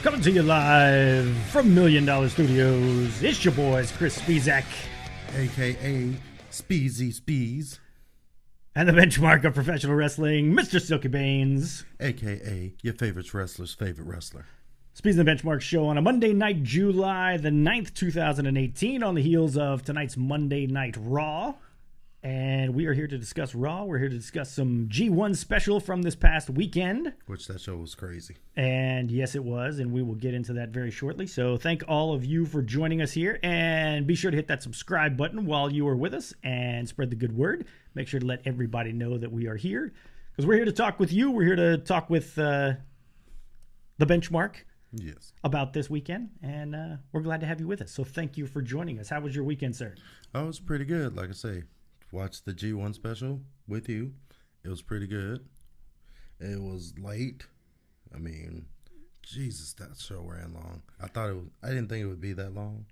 Coming to you live from $1 Million Studios, it's your boys, Chris Spizak. A.K.A. Speezy Spees. And the benchmark of professional wrestling, Mr. Silky Baines. A.K.A. your favorite wrestler's favorite wrestler. Speeds and the Benchmark show on a Monday night, July the 9th, 2018, on the heels of tonight's Monday Night Raw. And we are here to discuss Raw. We're here to discuss some G1 special from this past weekend. Which that show was crazy. And yes, it was. And we will get into that very shortly. So thank all of you for joining us here. And be sure to hit that subscribe button while you are with us and spread the good word. Make sure to let everybody know that we are here. Because we're here to talk with you. We're here to talk with the benchmark. Yes. About this weekend. And we're glad to have you with us. So thank you for joining us. How was your weekend, sir? Oh, it was pretty good. Like I say. Watched the G1 special with you. It was pretty good. It was late. I mean, Jesus, that show ran long. I didn't think it would be that long.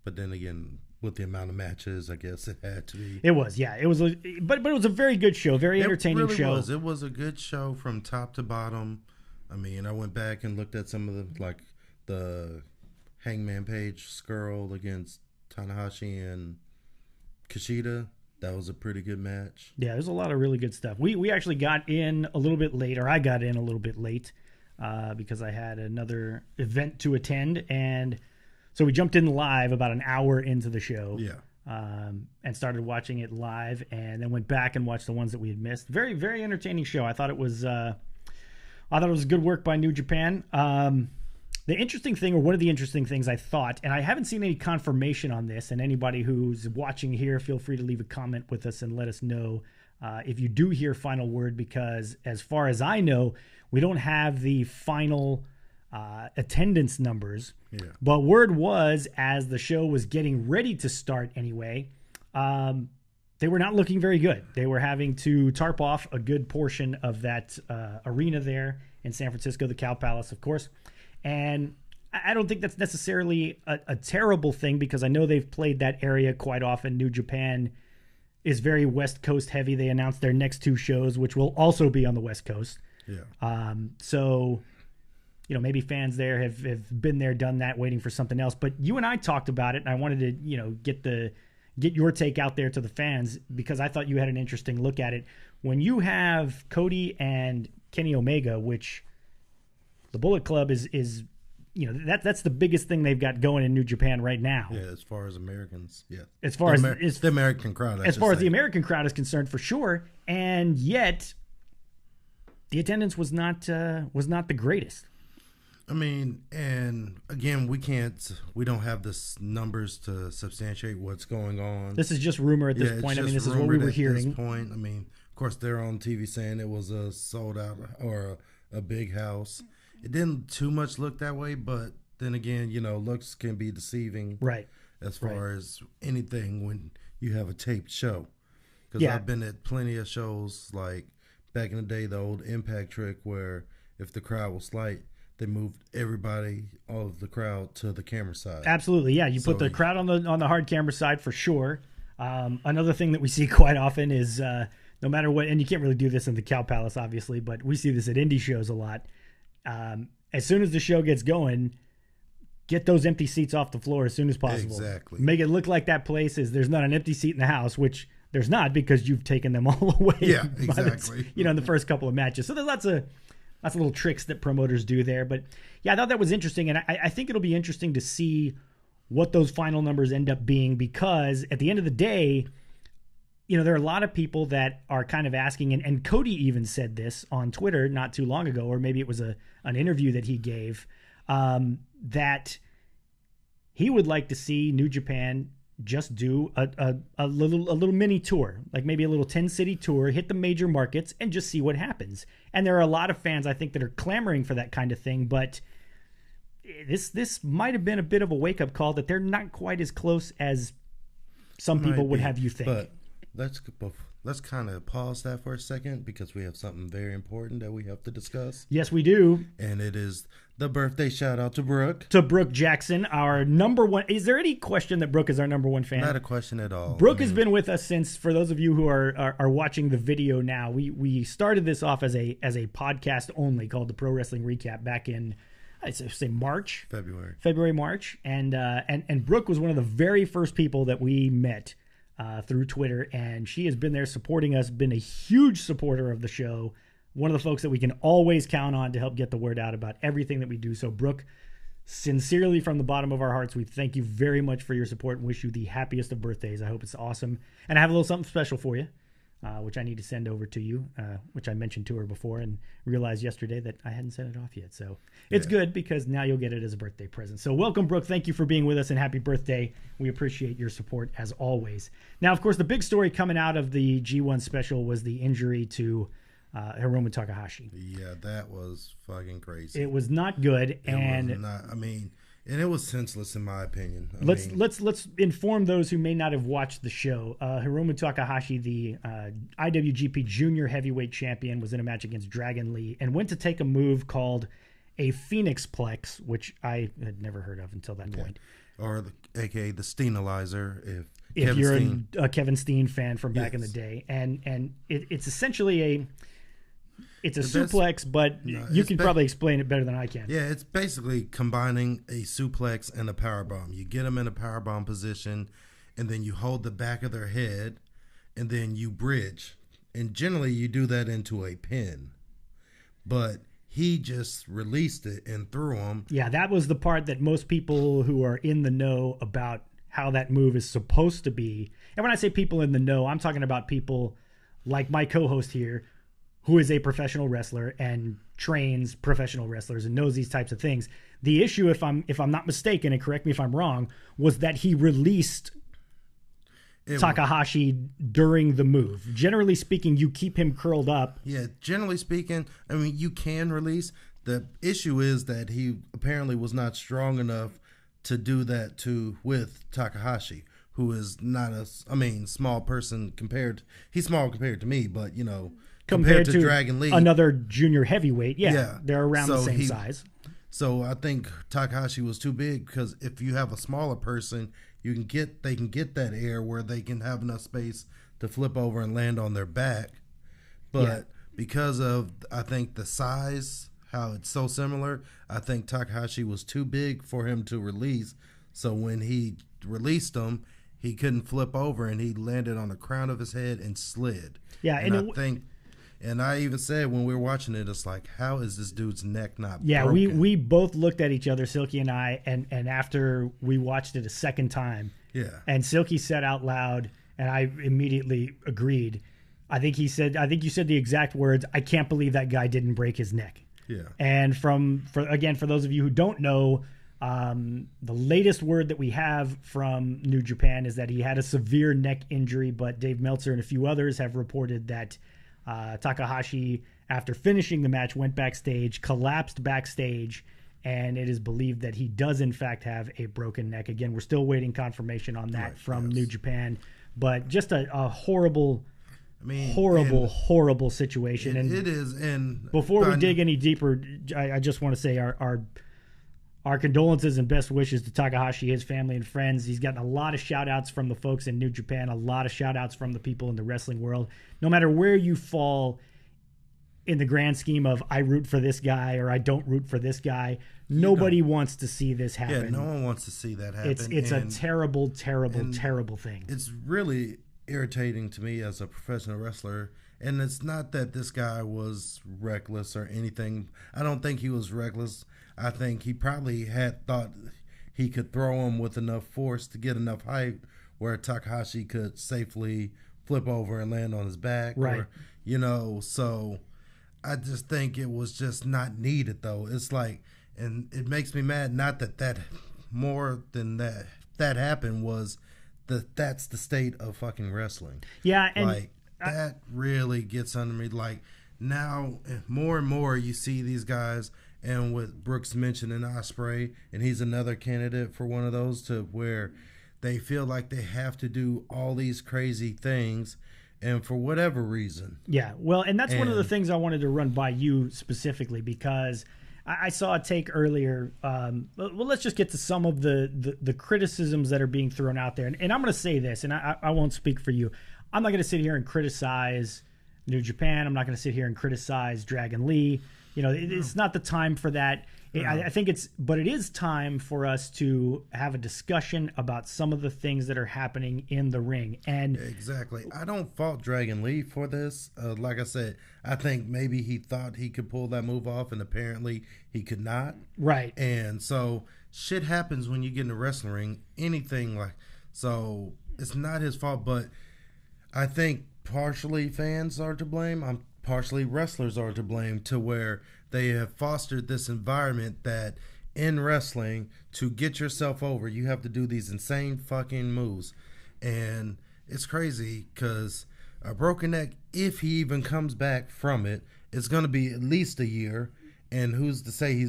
But then again, with the amount of matches, I guess it had to be. It was, yeah. It was, but it was a very good show, very entertaining show. It was a good show from top to bottom. I mean, I went back and looked at some of the Hangman Page skirl against Tanahashi and Kushida. That was a pretty good match. Yeah, there's a lot of really good stuff. We actually got in a little bit late, or I got in a little bit late because I had another event to attend. And so we jumped in live about an hour into the show. Yeah. And started watching it live and then went back and watched the ones that we had missed. Very, very entertaining show. I thought it was good work by New Japan. The interesting thing, or one of the interesting things I thought, and I haven't seen any confirmation on this, and anybody who's watching here, feel free to leave a comment with us and let us know if you do hear final word, because as far as I know, we don't have the final attendance numbers. Yeah. But word was, as the show was getting ready to start anyway, they were not looking very good. They were having to tarp off a good portion of that arena there in San Francisco, the Cow Palace, of course. And I don't think that's necessarily a terrible thing, because I know they've played that area quite often. New Japan is very West Coast heavy. They announced their next two shows, which will also be on the West Coast. Yeah. So, maybe fans there have been there, done that, waiting for something else. But you and I talked about it, and I wanted to, get your take out there to the fans, because I thought you had an interesting look at it. When you have Cody and Kenny Omega, which the Bullet Club is that's the biggest thing they've got going in New Japan right now. Yeah, as far as Americans, yeah. As far as the American crowd, as far as the American crowd is concerned, for sure. And yet, the attendance was not the greatest. I mean, and again, we don't have the numbers to substantiate what's going on. This is just rumor at this point. I mean, this is what we were hearing. At this point, I mean, of course, they're on TV saying it was a sold out or a big house. It didn't too much look that way, but then again, looks can be deceiving. Right. As far as anything when you have a taped show. Because I've been at plenty of shows, like back in the day, the old Impact trick, where if the crowd was light, they moved all of the crowd to the camera side. Absolutely, yeah. You put the crowd on the hard camera side for sure. Another thing that we see quite often is no matter what, and you can't really do this in the Cow Palace, obviously, but we see this at indie shows a lot. As soon as the show gets going, get those empty seats off the floor as soon as possible. Exactly. Make it look like that place there's not an empty seat in the house, which there's not, because you've taken them all away. Yeah, exactly. In the first couple of matches. So there's lots of little tricks that promoters do there. But yeah, I thought that was interesting. And I think it'll be interesting to see what those final numbers end up being, because at the end of the day, there are a lot of people that are kind of asking, and Cody even said this on Twitter not too long ago, or maybe it was an interview that he gave, that he would like to see New Japan just do a little mini tour, like maybe a little 10-city tour, hit the major markets, and just see what happens. And there are a lot of fans, I think, that are clamoring for that kind of thing, but this might have been a bit of a wake-up call that they're not quite as close as some people would have you think. But let's kind of pause that for a second, because we have something very important that we have to discuss. Yes, we do. And it is the birthday shout out to Brooke. To Brooke Jackson, our number one. Is there any question that Brooke is our number one fan? Not a question at all. Brooke has been with us since, for those of you who are watching the video now, we started this off as a podcast only called the Pro Wrestling Recap back in I say March, February, March, and Brooke was one of the very first people that we met through Twitter, and she has been there supporting us, been a huge supporter of the show, one of the folks that we can always count on to help get the word out about everything that we do. So Brooke, sincerely from the bottom of our hearts, we thank you very much for your support and wish you the happiest of birthdays. I hope it's awesome. And I have a little something special for you, which I need to send over to you, which I mentioned to her before and realized yesterday that I hadn't sent it off yet. So it's good because now you'll get it as a birthday present. So welcome, Brooke. Thank you for being with us and happy birthday. We appreciate your support as always. Now, of course, the big story coming out of the G1 special was the injury to Hiromu Takahashi. Yeah, that was fucking crazy. It was not good, and it was senseless in my opinion. Let's inform those who may not have watched the show. Hiromu Takahashi, the IWGP Junior Heavyweight Champion, was in a match against Dragon Lee and went to take a move called a Phoenix Plex, which I had never heard of until that point. Or aka the Steenalizer, if Kevin you're Steen. A Kevin Steen fan from back in the day, and it's essentially it's a suplex, but you can probably explain it better than I can. Yeah, it's basically combining a suplex and a powerbomb. You get them in a powerbomb position, and then you hold the back of their head, and then you bridge. And generally, you do that into a pin. But he just released it and threw him. Yeah, that was the part that most people who are in the know about how that move is supposed to be. And when I say people in the know, I'm talking about people like my co-host here, who is a professional wrestler and trains professional wrestlers and knows these types of things. The issue, if I'm not mistaken, and correct me if I'm wrong, was that he released Takahashi during the move. Generally speaking, you keep him curled up. Yeah, generally speaking, I mean, you can release. The issue is that he apparently was not strong enough to do that with Takahashi, who is not small person he's small compared to me, but compared to Dragon Lee, another junior heavyweight, they're around the same size. So I think Takahashi was too big because if you have a smaller person, they can get that air where they can have enough space to flip over and land on their back. But because of, I think, the size, how it's so similar, I think Takahashi was too big for him to release. So when he released him, he couldn't flip over and he landed on the crown of his head and slid. Yeah, and I even said when we were watching it, it's like, how is this dude's neck not broken? Yeah, we both looked at each other, Silky and I, and after we watched it a second time, and Silky said out loud, and I immediately agreed. I think you said the exact words, "I can't believe that guy didn't break his neck." Yeah. And for those of you who don't know, the latest word that we have from New Japan is that he had a severe neck injury, but Dave Meltzer and a few others have reported that Takahashi, after finishing the match, went backstage, collapsed backstage, and it is believed that he does in fact have a broken neck. Again, we're still waiting confirmation on that from New Japan, but just a horrible, horrible situation. And it is. And before we dig any deeper, I just want to say our condolences and best wishes to Takahashi, his family and friends. He's gotten a lot of shout outs from the folks in New Japan, a lot of shout outs from the people in the wrestling world. No matter where you fall in the grand scheme of I root for this guy or I don't root for this guy, nobody wants to see this happen. Yeah, no one wants to see that happen. It's a terrible thing. It's really irritating to me as a professional wrestler. And it's not that this guy was reckless or anything. I don't think he was reckless. I think he probably had thought he could throw him with enough force to get enough height where Takahashi could safely flip over and land on his back. Right. Or, so I just think it was just not needed, though. It's like, and it makes me mad, not that more than that happened was that's the state of fucking wrestling. Yeah. And that really gets under me. Like, now, more and more you see these guys, and with Brooks mentioning Ospreay, and he's another candidate for one of those, to where they feel like they have to do all these crazy things, and for whatever reason. Yeah, well, and that's one of the things I wanted to run by you specifically, because I saw a take earlier. Well, let's just get to some of the criticisms that are being thrown out there. And I'm going to say this, and I won't speak for you. I'm not going to sit here and criticize New Japan. I'm not going to sit here and criticize Dragon Lee. It's not the time for that. I think but it is time for us to have a discussion about some of the things that are happening in the ring. And exactly. I don't fault Dragon Lee for this. Like I said, I think maybe he thought he could pull that move off, and apparently he could not. Right. And so shit happens when you get in the wrestling ring. So it's not his fault, but I think partially fans are to blame. Partially wrestlers are to blame, to where they have fostered this environment that in wrestling, to get yourself over, you have to do these insane fucking moves. And it's crazy because a broken neck, if he even comes back from it, it's going to be at least a year. And who's to say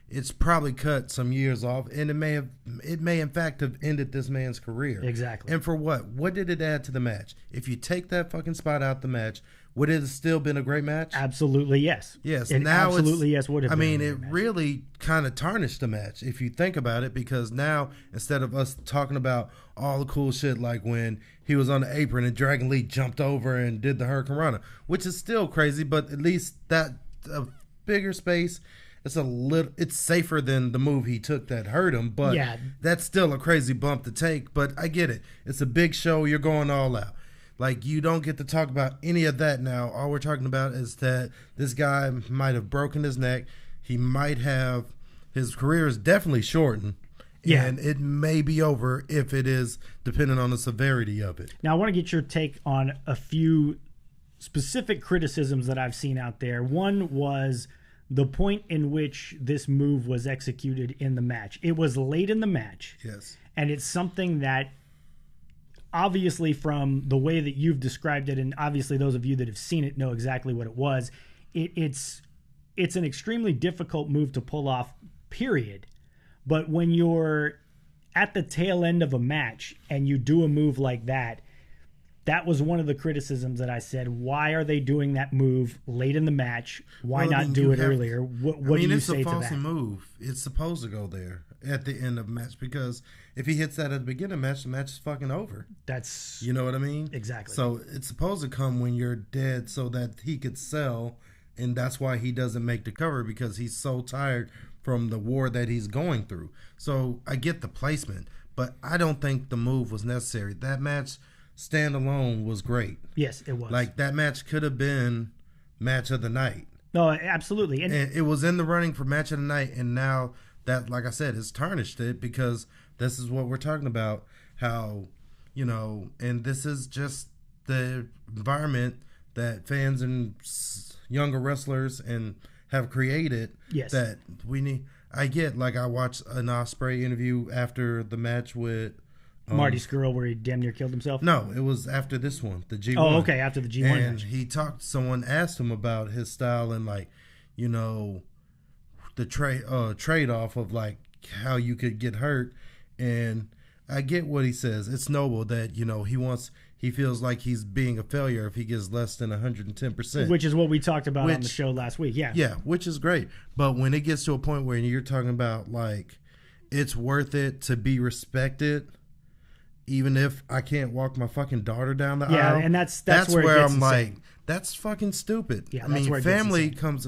it's probably cut some years off, and it may in fact have ended this man's career. Exactly. And for what? What did it add to the match? If you take that fucking spot out the match, would it have still been a great match? Absolutely yes. Yes. It now absolutely yes would have been. I mean, it really kind of tarnished the match if you think about it, because now instead of us talking about all the cool shit like when he was on the apron and Dragon Lee jumped over and did the Hurricane Rana, which is still crazy, but at least that bigger space. It's safer than the move he took that hurt him, but yeah, that's still a crazy bump to take. But I get it. It's a big show. You're going all out. Like, you don't get to talk about any of that now. All we're talking about is that this guy might have broken his neck. He might have, his career is definitely shortened. Yeah. And it may be over if it is, depending on the severity of it. Now, I want to get your take on a few specific criticisms that I've seen out there. One was the point in which this move was executed in the match. It was late in the match. Yes. And it's something that, obviously, from the way that you've described it, and obviously those of you that have seen it know exactly what it was, it's an extremely difficult move to pull off, period. But when you're at the tail end of a match and you do a move like that, that was one of the criticisms that I said. Why are they doing that move late in the match? Why not do it earlier? What do you say to that? It's a false move. It's supposed to go there at the end of the match, because if he hits that at the beginning of the match is fucking over. You know what I mean? Exactly. So it's supposed to come when you're dead so that he could sell, and that's why he doesn't make the cover, because he's so tired from the war that he's going through. So I get the placement, but I don't think the move was necessary. That match standalone was great. Yes, it was. Like, that match could have been match of the night. No, absolutely. And it was in the running for match of the night, and now that, like I said, has tarnished it, because this is what we're talking about, how, and this is just the environment that fans and younger wrestlers and have created. Yes. That we need. I get, like, I watched an Ospreay interview after the match with Marty Scurll, where he damn near killed himself? No, it was after this one, the G1. Oh, okay, after the G1 and match. Someone asked him about his style and, like, the trade-off of, like, how you could get hurt. And I get what he says. It's noble that, he feels like he's being a failure if he gets less than 110%. Which is what we talked about on the show last week, yeah. Yeah, which is great. But when it gets to a point where you're talking about, like, it's worth it to be respected, even if I can't walk my fucking daughter down the aisle. Yeah, and that's where I'm like, that's fucking stupid. Yeah, family comes.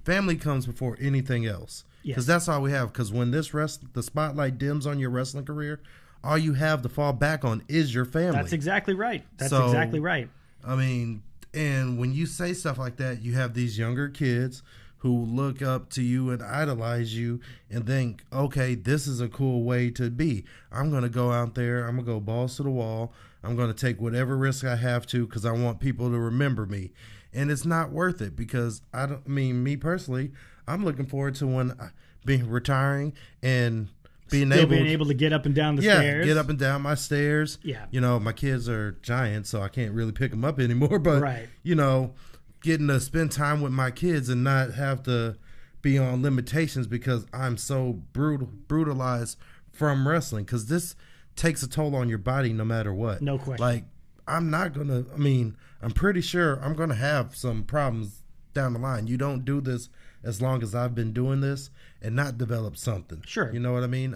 Family comes before anything else. Because that's all we have. Because when the spotlight dims on your wrestling career, all you have to fall back on is your family. That's exactly right. Exactly right. I mean, and when you say stuff like that, you have these younger kids who look up to you and idolize you and think, okay, this is a cool way to be. I'm going to go out there. I'm going to go balls to the wall. I'm going to take whatever risk I have to because I want people to remember me. And it's not worth it, because me personally, I'm looking forward to when being retiring and being able to get up and down the stairs. Get up and down my stairs. Yeah. My kids are giants, so I can't really pick them up anymore. But, right. Getting to spend time with my kids and not have to be on limitations because I'm so brutalized from wrestling, because this takes a toll on your body no matter what. No question. Like, I'm pretty sure I'm going to have some problems down the line. You don't do this as long as I've been doing this and not develop something. Sure. You know what I mean?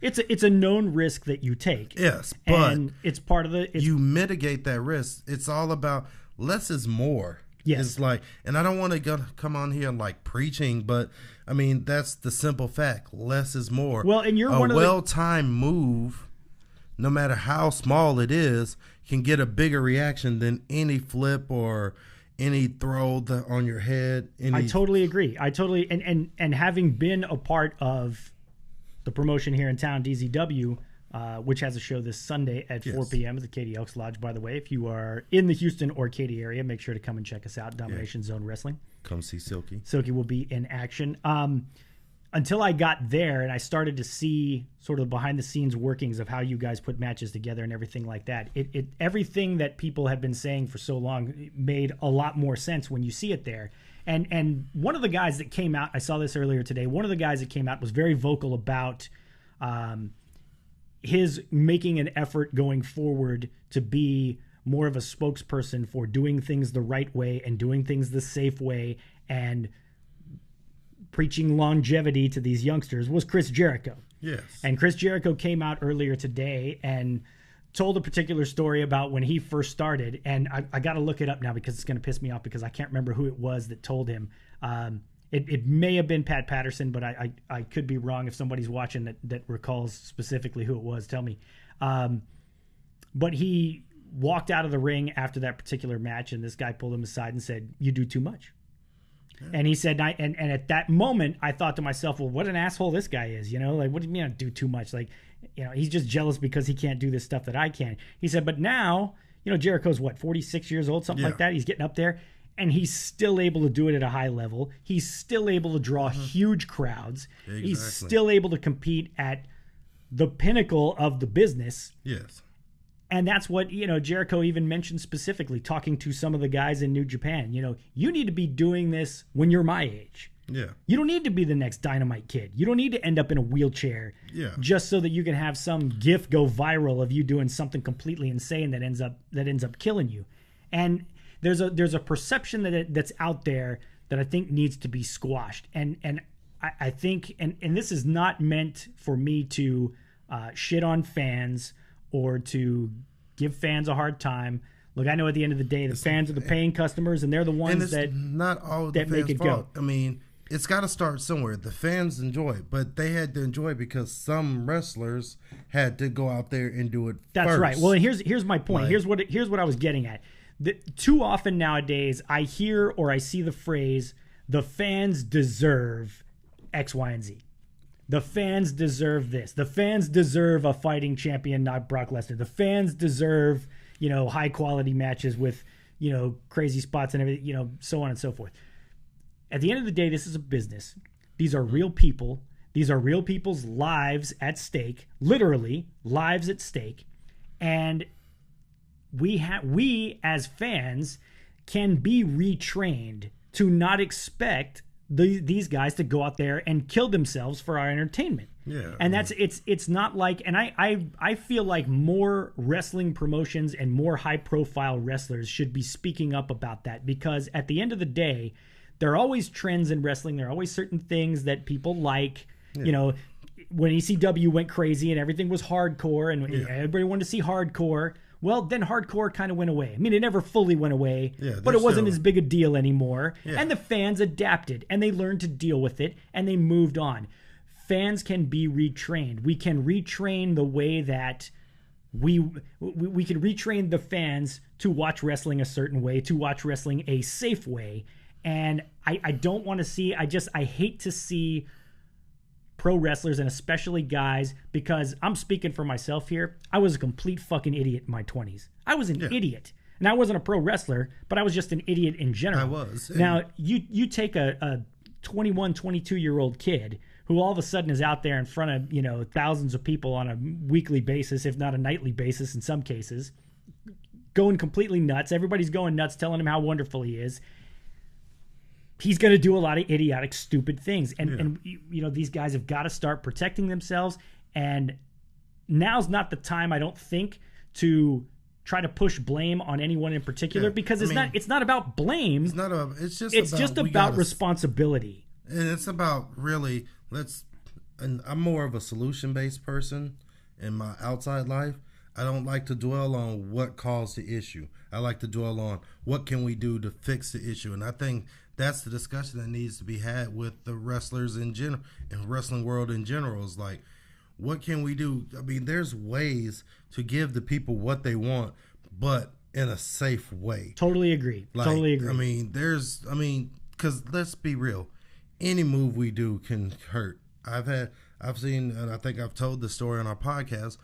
It's a known risk that you take. Yes, but and it's part of you mitigate that risk. It's all about less is more. Yes. It's like, and I don't want to come on here like preaching, but I mean, that's the simple fact. Less is more. Well, and you're a one of the well-timed move, no matter how small it is, can get a bigger reaction than any flip or any throw on your head. I totally agree. I totally and having been a part of the promotion here in town, DZW, which has a show this Sunday at 4 p.m. at the Katy Elks Lodge, by the way. If you are in the Houston or Katy area, make sure to come and check us out, Domination Zone Wrestling. Come see Silky. Silky will be in action. Until I got there and I started to see sort of behind-the-scenes workings of how you guys put matches together and everything like that, everything that people have been saying for so long made a lot more sense when you see it there. And one of the guys that came out, I saw this earlier today, one of the guys that came out was very vocal about his making an effort going forward to be more of a spokesperson for doing things the right way and doing things the safe way and preaching longevity to these youngsters was Chris Jericho. Yes. And Chris Jericho came out earlier today and told a particular story about when he first started. And I got to look it up now because it's going to piss me off because I can't remember who it was that told him. It may have been Pat Patterson, but I could be wrong. If somebody's watching that recalls specifically who it was, tell me. But he walked out of the ring after that particular match, and this guy pulled him aside and said, "You do too much." Yeah. And he said, and at that moment, I thought to myself, well, what an asshole this guy is. You know, like, what do you mean I do too much? Like, you know, he's just jealous because he can't do this stuff that I can. He said, but now, you know, Jericho's what, 46 years old, something like that. He's getting up there. And he's still able to do it at a high level. He's still able to draw huge crowds. Exactly. He's still able to compete at the pinnacle of the business. Yes. And that's what, you know, Jericho even mentioned specifically, talking to some of the guys in New Japan. You know, you need to be doing this when you're my age. Yeah. You don't need to be the next Dynamite Kid. You don't need to end up in a wheelchair just so that you can have some GIF go viral of you doing something completely insane that ends up killing you. And there's a perception that's out there that I think needs to be squashed. And I think, and this is not meant for me to shit on fans or to give fans a hard time. Look, I know at the end of the day, the fans are the paying customers, and they're the ones that not all that make it fault. Go. I mean, it's got to start somewhere. The fans enjoy it, but they had to enjoy it because some wrestlers had to go out there and do it. That's first. right. Well, here's my point. Like, here's what I was getting at. Too often nowadays, I hear or I see the phrase, "The fans deserve X, Y, and Z." The fans deserve this. The fans deserve a fighting champion, not Brock Lesnar. The fans deserve, you know, high quality matches with, you know, crazy spots and everything, you know, so on and so forth. At the end of the day, this is a business. These are real people. These are real people's lives at stake, literally lives at stake. And we as fans can be retrained to not expect these guys to go out there and kill themselves for our entertainment. Yeah. And it's not like, and I feel like more wrestling promotions and more high profile wrestlers should be speaking up about that, because at the end of the day, there are always trends in wrestling. There are always certain things that people like. You know, when ECW went crazy and everything was hardcore and everybody wanted to see hardcore, well, then hardcore kind of went away. I mean, it never fully went away, but it wasn't as big a deal anymore. Yeah. And the fans adapted, and they learned to deal with it, and they moved on. Fans can be retrained. We can retrain the way that we can retrain the fans to watch wrestling a certain way, to watch wrestling a safe way. And I don't want to see, I hate to see pro wrestlers, and especially guys, because I'm speaking for myself here. I was a complete fucking idiot in my 20s. I was an idiot. And I wasn't a pro wrestler, but I was just an idiot in general. I was. Now, you take a 21, 22-year-old kid who all of a sudden is out there in front of, you know, thousands of people on a weekly basis, if not a nightly basis in some cases, going completely nuts. Everybody's going nuts, telling him how wonderful he is. He's going to do a lot of idiotic, stupid things. And you know, these guys have got to start protecting themselves. And now's not the time, I don't think, to try to push blame on anyone in particular, because it's not about blame. It's just about responsibility. And it's about really, and I'm more of a solution-based person in my outside life. I don't like to dwell on what caused the issue. I like to dwell on what can we do to fix the issue. And I think that's the discussion that needs to be had with the wrestlers in general and wrestling world in general. Is like, what can we do? I mean, there's ways to give the people what they want, but in a safe way. Totally agree. Like, totally agree. I mean, because let's be real, any move we do can hurt. I've seen, and I think I've told the story on our podcast.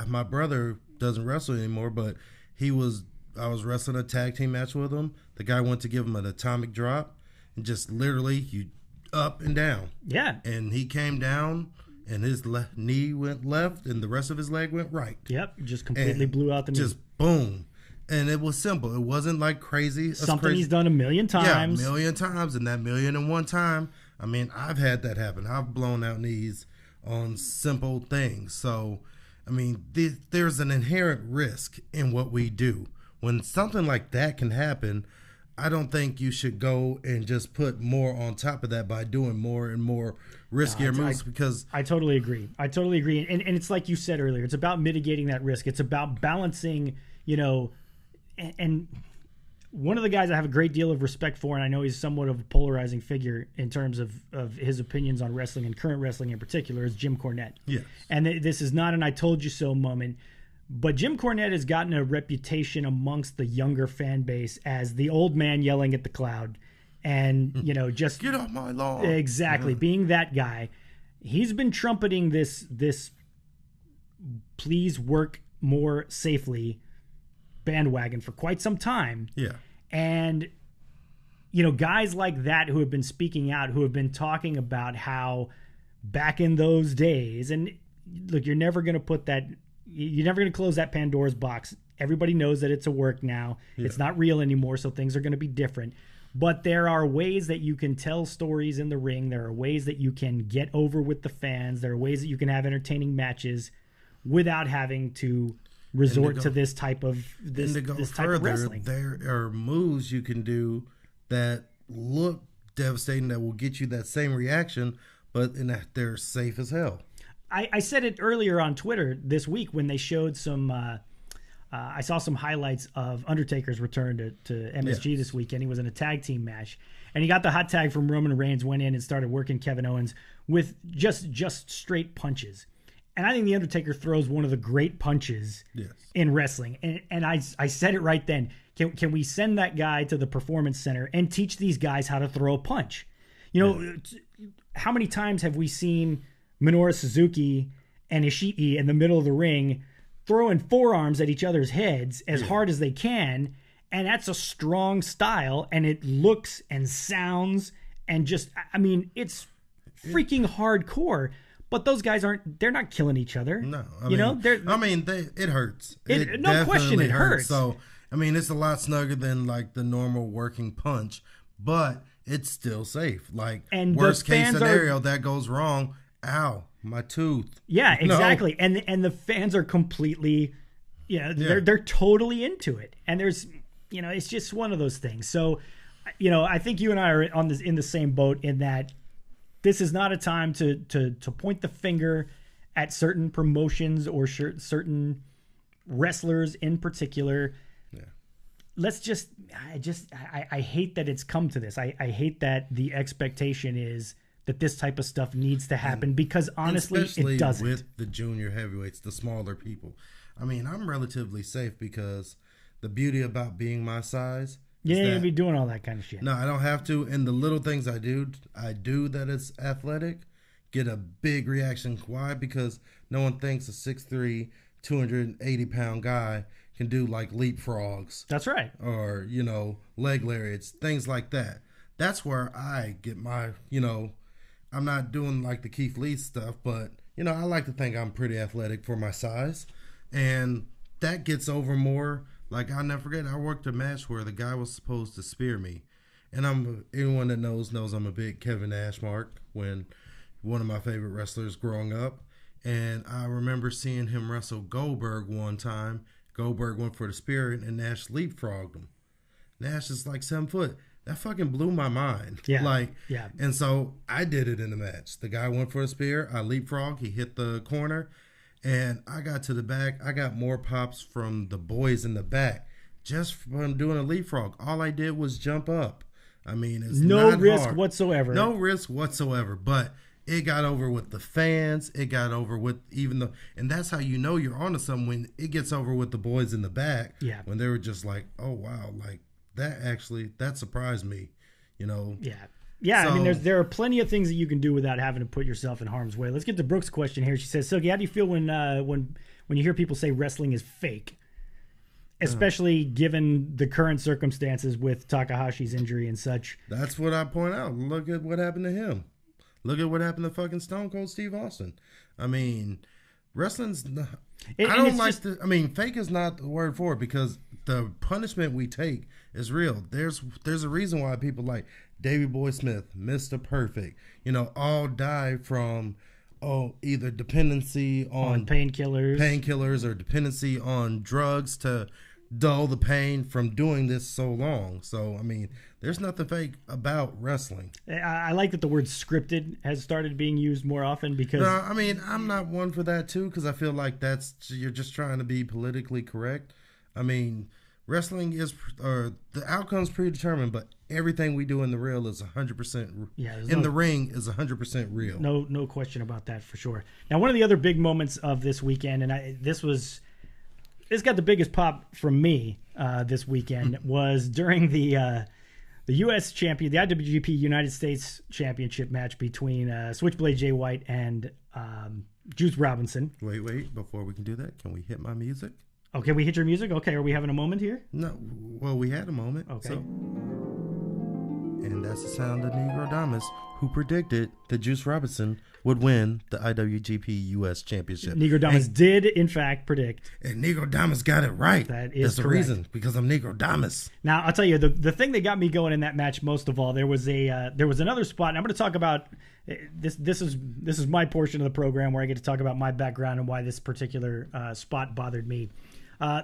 My brother doesn't wrestle anymore, but I was wrestling a tag team match with him. The guy went to give him an atomic drop, and just literally you up and down. Yeah. And he came down, and his knee went left, and the rest of his leg went right. Yep. Just completely blew out the knee. Just boom. And it was simple. It wasn't like crazy. Something he's done a million times. Yeah, a million times. And that 1,000,001 time, I mean, I've had that happen. I've blown out knees on simple things. So, I mean, there's an inherent risk in what we do. When something like that can happen, I don't think you should go and just put more on top of that by doing more and more riskier moves, because I totally agree. And it's like you said earlier, it's about mitigating that risk. It's about balancing, and one of the guys I have a great deal of respect for, and I know he's somewhat of a polarizing figure in terms of his opinions on wrestling and current wrestling in particular, is Jim Cornette. Yes. And this is not an I told you so moment, but Jim Cornette has gotten a reputation amongst the younger fan base as the old man yelling at the cloud and, just get off my lawn. Exactly. Being that guy. He's been trumpeting this please work more safely bandwagon for quite some time. Yeah. And, guys like that who have been speaking out, who have been talking about how back in those days, and look, you're never going to close that Pandora's box. Everybody knows that it's a work now. Yeah. It's not real anymore, so things are going to be different. But there are ways that you can tell stories in the ring. There are ways that you can get over with the fans. There are ways that you can have entertaining matches without having to resort to this type of type of wrestling. There are moves you can do that look devastating, that will get you that same reaction, but they're safe as hell. I said it earlier on Twitter this week when they showed some. I saw some highlights of Undertaker's return to MSG this weekend. He was in a tag team match, and he got the hot tag from Roman Reigns. Went in and started working Kevin Owens with just straight punches. And I think The Undertaker throws one of the great punches in wrestling. And I said it right then. Can we send that guy to the Performance Center and teach these guys how to throw a punch? How many times have we seen Minoru Suzuki and Ishii in the middle of the ring throwing forearms at each other's heads as hard as they can? And that's a strong style, and it looks and sounds and just, it's freaking hardcore. But those guys they're not killing each other. No. It hurts. No question it hurts. So, it's a lot snugger than like the normal working punch, but it's still safe. Like, and worst case scenario, that goes wrong. Ow, my tooth. Yeah, exactly. No. And the fans are completely, they're totally into it. And there's, it's just one of those things. So, I think you and I are in the same boat in that this is not a time to point the finger at certain promotions or certain wrestlers in particular. Yeah. I hate that it's come to this. I hate that the expectation is that this type of stuff needs to happen, because honestly, it doesn't. With the junior heavyweights, the smaller people. I'm relatively safe because the beauty about being my size. You ain't gonna be doing all that kind of shit. No, I don't have to. And the little things I do that is athletic, get a big reaction. Why? Because no one thinks a 6'3", 280-pound guy can do like leapfrogs. That's right. Or, leg lariats, things like that. That's where I get my, I'm not doing like the Keith Lee stuff, but, I like to think I'm pretty athletic for my size. And that gets over more. Like, I'll never forget, I worked a match where the guy was supposed to spear me. And anyone that knows I'm a big Kevin Nash mark, when one of my favorite wrestlers growing up. And I remember seeing him wrestle Goldberg one time. Goldberg went for the spear and Nash leapfrogged him. Nash is like 7 foot. That fucking blew my mind. Yeah. And so I did it in the match. The guy went for a spear. I leapfrogged. He hit the corner. And I got to the back. I got more pops from the boys in the back just from doing a leapfrog. All I did was jump up. I mean, it's no not risk hard. whatsoever. No risk whatsoever. But it got over with the fans. It got over with and that's how you know you're onto something when it gets over with the boys in the back. Yeah. When they were just like, oh wow, like that surprised me, you know. Yeah. Yeah, So, I mean, there are plenty of things that you can do without having to put yourself in harm's way. Let's get to Brooke's question here. She says, Silky, how do you feel when you hear people say wrestling is fake, especially given the current circumstances with Takahashi's injury and such? That's what I point out. Look at what happened to him. Look at what happened to fucking Stone Cold Steve Austin. I mean, wrestling's... fake is not the word for it because the punishment we take is real. There's a reason why people like Davey Boy Smith, Mr. Perfect, you know, all die from either dependency on painkillers or dependency on drugs to dull the pain from doing this so long. So, I mean, there's nothing fake about wrestling. I like that the word scripted has started being used more often because... No, I mean, I'm not one for that too because I feel like you're just trying to be politically correct. I mean, wrestling is... the outcome's predetermined, but everything we do in the ring is 100% the ring is 100% real. No question about that for sure. Now, one of the other big moments of this weekend, and this got the biggest pop from me this weekend, was during the U.S. champion, the IWGP United States Championship match between Switchblade Jay White and Juice Robinson. Wait. Before we can do that, can we hit my music? Okay, we hit your music? Okay, are we having a moment here? No. Well, we had a moment. Okay. And that's the sound of Negro Damas, who predicted that Juice Robinson would win the IWGP U.S. Championship. Negro Damas did, in fact, predict. And Negro Damas got it right. That's the reason, because I'm Negro Damas. Now, I'll tell you, the thing that got me going in that match most of all, there was another spot, and I'm going to talk about this. This is my portion of the program where I get to talk about my background and why this particular spot bothered me.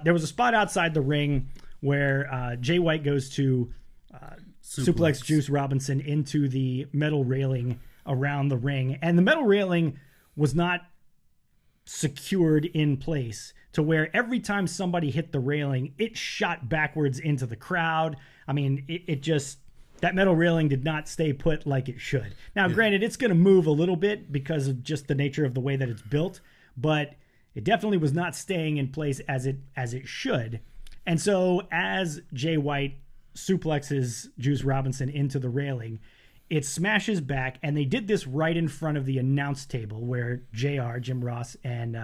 There was a spot outside the ring where Jay White goes to suplex Juice Robinson into the metal railing around the ring, and the metal railing was not secured in place to where every time somebody hit the railing, it shot backwards into the crowd. I mean, that metal railing did not stay put like it should. Now, Granted, it's going to move a little bit because of just the nature of the way that it's built, but it definitely was not staying in place as it should. And so as Jay White suplexes Juice Robinson into the railing, it smashes back, and they did this right in front of the announce table where JR, Jim Ross, and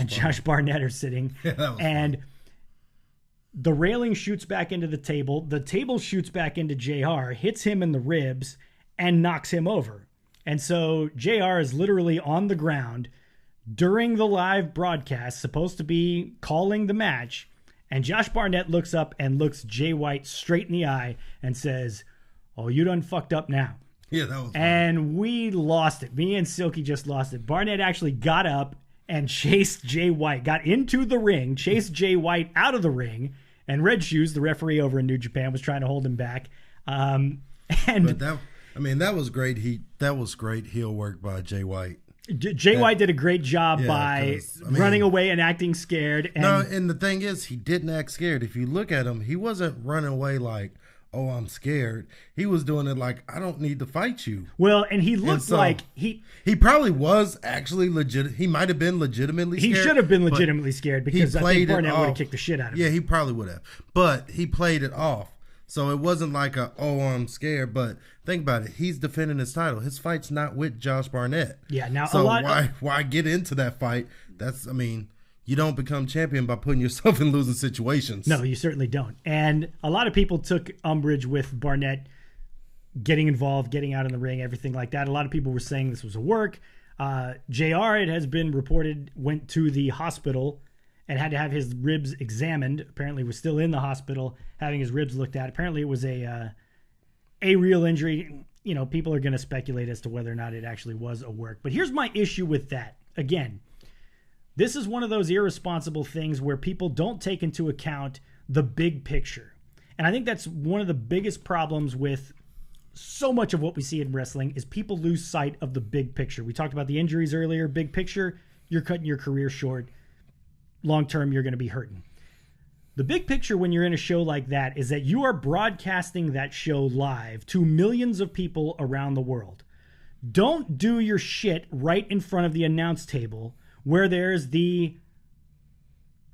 Josh Barnett are sitting. And the railing shoots back into the table shoots back into JR, hits him in the ribs, and knocks him over. And so JR is literally on the ground during the live broadcast, supposed to be calling the match, and Josh Barnett looks up and looks Jay White straight in the eye and says, "Oh, you done fucked up now." Yeah, that was funny. And we lost it. Me and Silky just lost it. Barnett actually got up and chased Jay White, got into the ring, chased Jay White out of the ring, and Red Shoes, the referee over in New Japan, was trying to hold him back. But that was great. That was great heel work by Jay White. Jay White did a great job by running away and acting scared. And the thing is, he didn't act scared. If you look at him, he wasn't running away like, "Oh, I'm scared." He was doing it like, "I don't need to fight you." Well, and he looked like he probably was actually legit. He might have been legitimately scared. He should have been legitimately scared because I think Barnett would have kicked the shit out of him. Yeah, he probably would have. But he played it off. So it wasn't like "Oh, I'm scared." But think about it. He's defending his title. His fight's not with Josh Barnett. Yeah. Now, so why get into that fight? You don't become champion by putting yourself in losing situations. No, you certainly don't. And a lot of people took umbrage with Barnett getting involved, getting out in the ring, everything like that. A lot of people were saying this was a work. JR, it has been reported, went to the hospital and had to have his ribs examined. Apparently was still in the hospital having his ribs looked at. Apparently it was a real injury. You know, people are going to speculate as to whether or not it actually was a work. But here's my issue with that. Again, this is one of those irresponsible things where people don't take into account the big picture. And I think that's one of the biggest problems with so much of what we see in wrestling is people lose sight of the big picture. We talked about the injuries earlier. Big picture, you're cutting your career short. Long term, you're going to be hurting. The big picture when you're in a show like that is that you are broadcasting that show live to millions of people around the world. Don't do your shit right in front of the announce table where there's the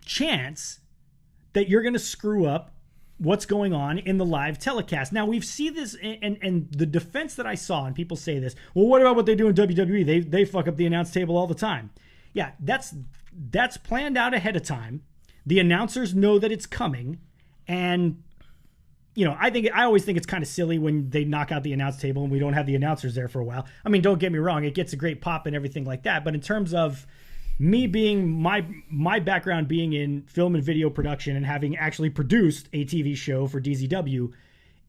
chance that you're going to screw up what's going on in the live telecast. Now, we've seen this, and the defense that I saw, and people say this, well, what about what they do in WWE? They fuck up the announce table all the time. Yeah, that's planned out ahead of time. The announcers know that it's coming, and I always think it's kind of silly when they knock out the announce table and we don't have the announcers there for a while. I mean, don't get me wrong, it gets a great pop and everything like that, but in terms of me being my background being in film and video production and having actually produced a TV show for DZW,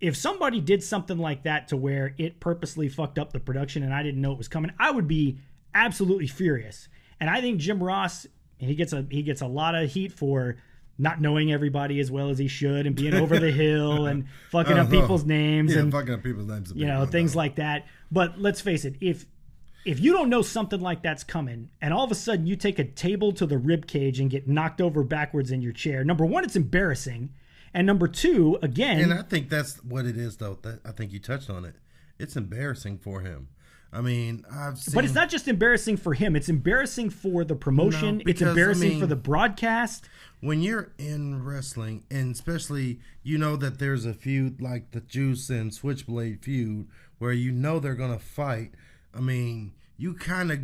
if somebody did something like that to where it purposely fucked up the production and I didn't know it was coming, I would be absolutely furious. And I think Jim Ross, he gets a lot of heat for not knowing everybody as well as he should and being over the hill and fucking up people's names and fucking up people's names, things like that. But let's face it, if you don't know something like that's coming and all of a sudden you take a table to the rib cage and get knocked over backwards in your chair, number one, it's embarrassing, and number two, again, and I think that's what it is though. I think you touched on it. It's embarrassing for him. I mean, but it's not just embarrassing for him. It's embarrassing for the promotion. No, because, it's embarrassing for the broadcast. When you're in wrestling, and especially that there's a feud like the Juice and Switchblade feud where they're going to fight. I mean, you kind of,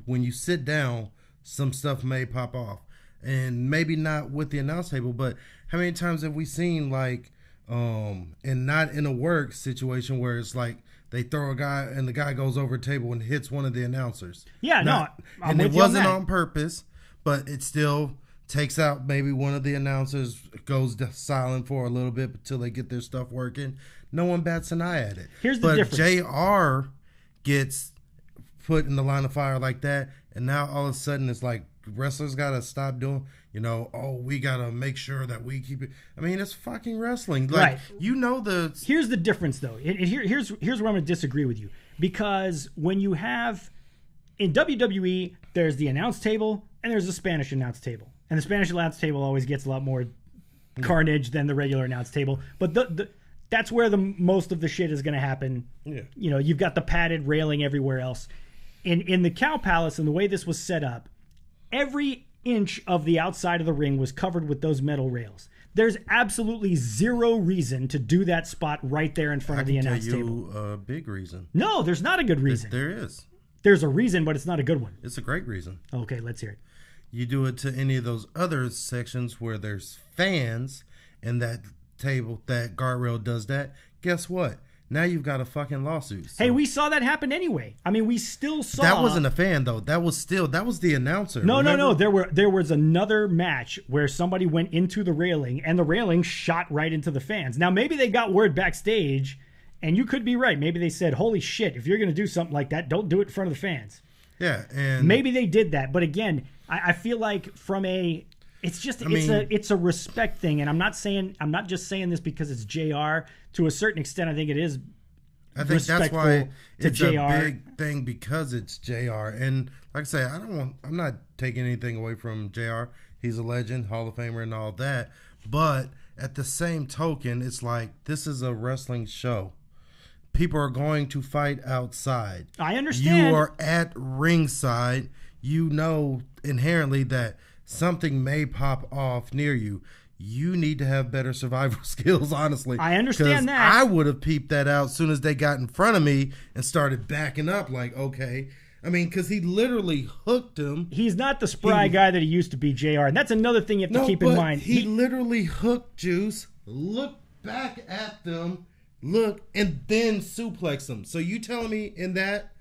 when you sit down, some stuff may pop off. And maybe not with the announce table, but how many times have we seen and not in a work situation where it's like, they throw a guy and the guy goes over a table and hits one of the announcers. Yeah, and it wasn't on purpose, but it still takes out maybe one of the announcers, goes silent for a little bit until they get their stuff working. No one bats an eye at it. Here's the difference. JR gets put in the line of fire like that, and now all of a sudden it's like wrestlers got to stop doing, we got to make sure that we keep it. I mean, it's fucking wrestling. Like, right. Here's the difference, though. Here's where I'm going to disagree with you. Because when you have, in WWE, there's the announce table and there's the Spanish announce table. And the Spanish announce table always gets a lot more carnage than the regular announce table. But that's where the most of the shit is going to happen. Yeah. You've got the padded railing everywhere else. In the Cow Palace and the way this was set up, every inch of the outside of the ring was covered with those metal rails. There's absolutely zero reason to do that spot right there in front of the announce table. I can tell you a big reason. No, there's not a good reason. There is. There's a reason, but it's not a good one. It's a great reason. Okay, let's hear it. You do it to any of those other sections where there's fans and that table, that guardrail does that. Guess what? Now you've got a fucking lawsuit. So. Hey, we saw that happen anyway. I mean, we still saw. That wasn't a fan though. That was the announcer. No. There was another match where somebody went into the railing and the railing shot right into the fans. Now maybe they got word backstage, and you could be right. Maybe they said, "Holy shit! If you're going to do something like that, don't do it in front of the fans." Yeah, and maybe they did that. But again, I feel like from a it's a respect thing, and I'm not just saying this because it's JR. To a certain extent, I think it is. I think that's why it's a big thing because it's JR. And like I say, I'm not taking anything away from JR. He's a legend, Hall of Famer, and all that. But at the same token, it's like this is a wrestling show. People are going to fight outside. I understand. You are at ringside. You know inherently that something may pop off near you. You need to have better survival skills, honestly. I understand that. I would have peeped that out as soon as they got in front of me and started backing up like, okay. I mean, because he literally hooked him. He's not the spry guy that he used to be, JR. And that's another thing you have to keep in mind. He literally hooked Juice, looked back at them, and then suplexed them. So you telling me in that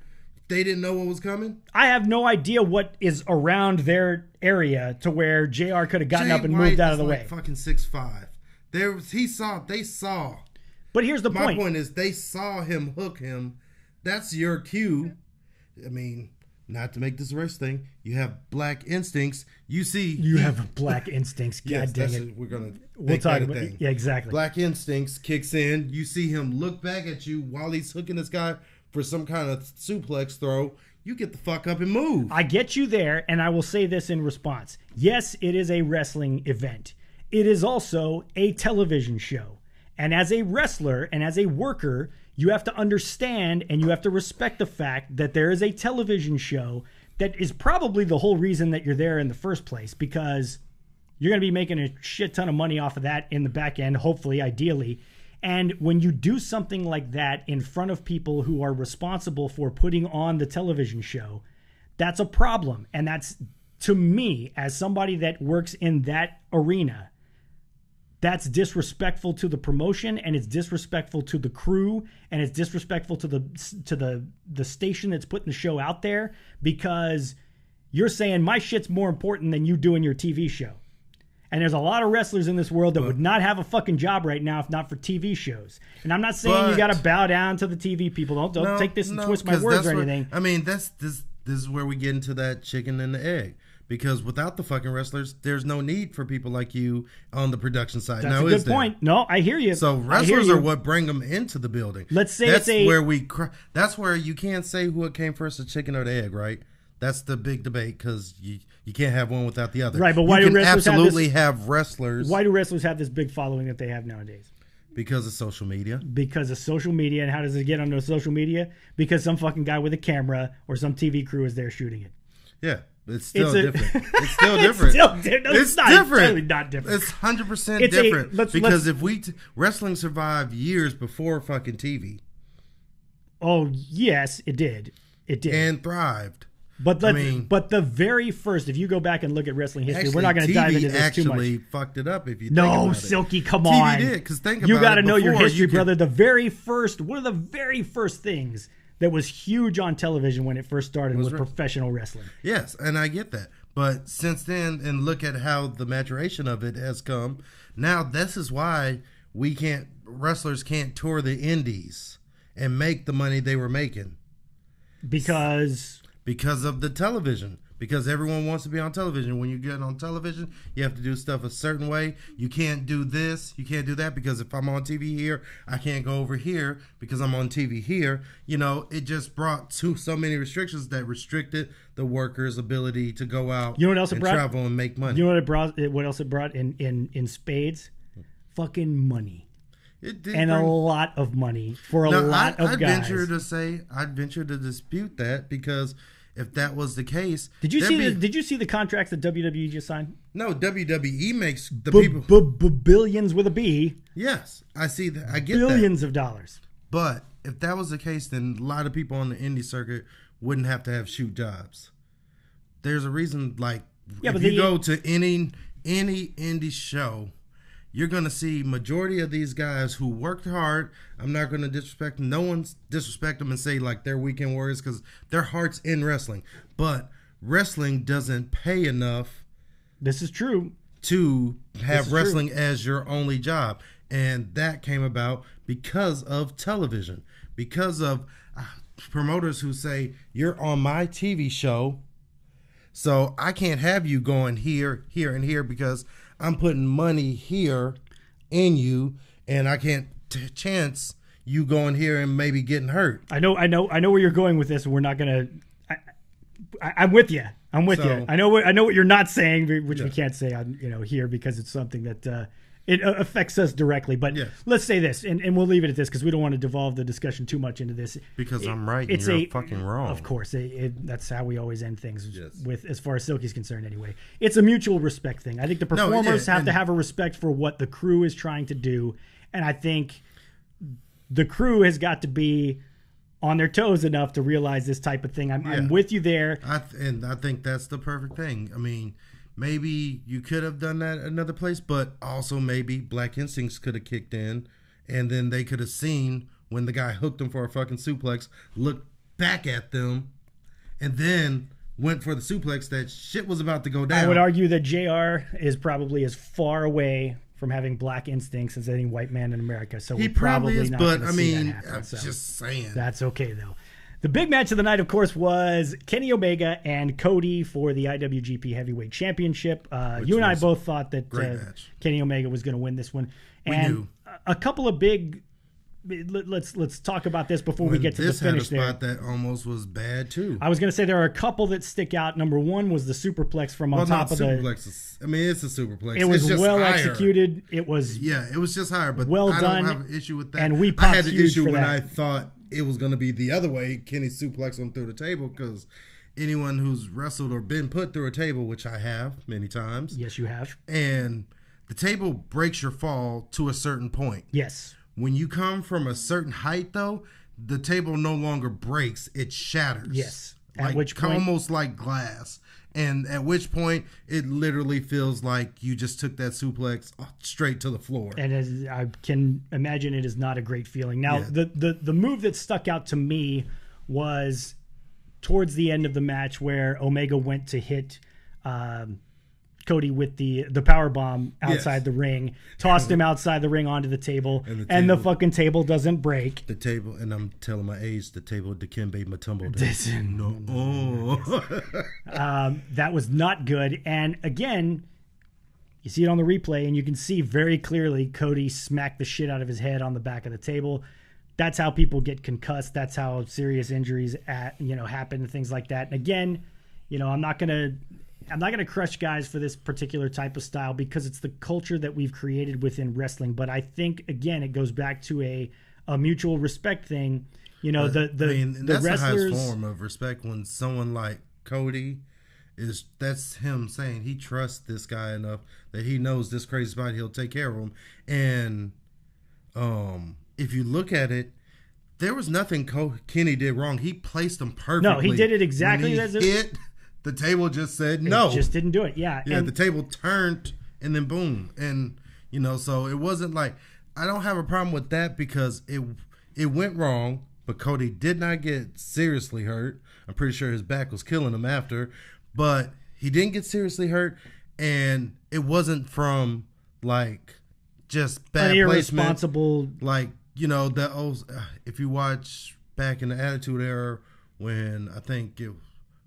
they didn't know what was coming? I have no idea what is around their area to where JR could have gotten up and moved out of the way. Fucking 6'5". They saw. But here's the point. My point is they saw him hook him. That's your cue. I mean, not to make this a race thing. You have black instincts. You have black instincts. God dang it. We'll talk about it. Yeah, exactly. Black instincts kicks in. You see him look back at you while he's hooking this guy for some kind of suplex throw. you get the fuck up and move. I get you there, and I will say this in response. Yes, it is a wrestling event. It is also a television show. And as a wrestler and as a worker, you have to understand and you have to respect the fact that there is a television show that is probably the whole reason that you're there in the first place, because you're going to be making a shit ton of money off of that in the back end, hopefully, ideally. And when you do something like that in front of people who are responsible for putting on the television show, that's a problem. And that's, to me, as somebody that works in that arena, that's disrespectful to the promotion, and it's disrespectful to the crew, and it's disrespectful to the station that's putting the show out there, because you're saying my shit's more important than you doing your TV show. And there's a lot of wrestlers in this world that would not have a fucking job right now if not for TV shows. And I'm not saying you got to bow down to the TV people. Don't take this and twist my words or anything. I mean, this is where we get into that chicken and the egg. Because without the fucking wrestlers, there's no need for people like you on the production side. That's a good point. No, I hear you. So wrestlers are what bring them into the building. Let's say that's where you can't say who it came first, the chicken or the egg, right? That's the big debate, because you can't have one without the other. Right, but why do wrestlers have wrestlers? Why do wrestlers have this big following that they have nowadays? Because of social media. Because of social media. And how does it get onto social media? Because some fucking guy with a camera or some TV crew is there shooting it. Yeah. It's still different. It's still different. It's not different. Totally not different. It's 100% different. Because if wrestling survived years before fucking TV. Oh, yes, it did. It did. And thrived. But the very first, if you go back and look at wrestling history, actually, we're not going to dive into this too much. TV actually fucked it up if you think about it. No, Silky, come on. TV did, because think about it. You got to know your history, brother. One of the very first things that was huge on television when it first started was professional wrestling. Yes, and I get that. But since then, and look at how the maturation of it has come, now this is why wrestlers can't tour the indies and make the money they were making. Because of the television. Because everyone wants to be on television. When you get on television, you have to do stuff a certain way. You can't do this. You can't do that, because if I'm on TV here, I can't go over here because I'm on TV here. You know, it just brought so many restrictions that restricted the workers' ability to go out travel and make money. You know what else it brought in spades? Fucking money. It did, and a lot of money for a lot of guys. I'd venture to dispute that, because if that was the case, did you see the contracts that WWE just signed? No, WWE makes the people billions with a B. Yes, I see that. I get billions of dollars. But if that was the case, then a lot of people on the indie circuit wouldn't have to have shoot jobs. There's a reason, like if you go to any indie show, you're going to see majority of these guys who worked hard. I'm not going to disrespect them. No one's disrespect them and say like they're weekend warriors, because their heart's in wrestling. But wrestling doesn't pay enough. This is true. To have wrestling as your only job. And that came about because of television. Because of promoters who say, you're on my TV show, so I can't have you going here, here, and here, because I'm putting money here in you, and I can't chance you going here and maybe getting hurt. I know where you're going with this. We're not gonna. I'm with you. I'm with you. I know what you're not saying, which we can't say on here, because it's something that it affects us directly. But let's say this, and we'll leave it at this, because we don't want to devolve the discussion too much into this. Because I'm right and you're fucking wrong. Of course, that's how we always end things. With as far as Silky's concerned, anyway. It's a mutual respect thing. I think the performers have to have a respect for what the crew is trying to do, and I think the crew has got to be on their toes enough to realize this type of thing. I'm with you there. And I think that's the perfect thing. I mean, maybe you could have done that another place, but also maybe Black Instincts could have kicked in, and then they could have seen when the guy hooked them for a fucking suplex, looked back at them, and then went for the suplex. That shit was about to go down. I would argue that JR is probably as far away from having Black Instincts as any white man in America. So he we're probably is, not but I mean, I'm just saying. That's okay, though. The big match of the night, of course, was Kenny Omega and Cody for the IWGP Heavyweight Championship. You and I both thought that Kenny Omega was going to win this one. And a couple of big let's talk about this before we get to the finish there. This had a spot that almost was bad too. I was going to say there are a couple that stick out. Number one was the superplex from on top of superplex. I mean, it's a superplex. It was just well higher. executed. It was it was just higher, but well I done. don't have an issue with that. And we I had an huge issue for when that. I thought it was going to be the other way. Kenny suplex him through the table because anyone who's wrestled or been put through a table, which I have many times. Yes, you have. And the table breaks your fall to a certain point. Yes. When you come from a certain height, though, the table no longer breaks; it shatters. Yes, at which point, almost like glass. And at which point, it literally feels like you just took that suplex straight to the floor. And as I can imagine, it is not a great feeling. Now, the move that stuck out to me was towards the end of the match where Omega went to hit Cody with the power bomb outside the ring, tossed him outside the ring onto the table, and the fucking table doesn't break. The table, and I'm telling my age, the table Dikembe Mutombo. That was not good. And again, you see it on the replay, and you can see very clearly Cody smacked the shit out of his head on the back of the table. That's how people get concussed. That's how serious injuries happen and things like that. And again, I'm not gonna crush guys for this particular type of style because it's the culture that we've created within wrestling. But I think, again, it goes back to a mutual respect thing. That's the the wrestlers, highest form of respect when someone like Cody that's him saying he trusts this guy enough that he knows this crazy spot, he'll take care of him. And if you look at it, there was nothing Kenny did wrong. He placed him perfectly. No, he did it exactly as it. The table just said no. It just didn't do it. Yeah. Yeah, the table turned and then boom. And, so it wasn't like, I don't have a problem with that because it went wrong, but Cody did not get seriously hurt. I'm pretty sure his back was killing him after, but he didn't get seriously hurt. And it wasn't from like just bad irresponsible placement. Like, if you watch back in the Attitude Era when I think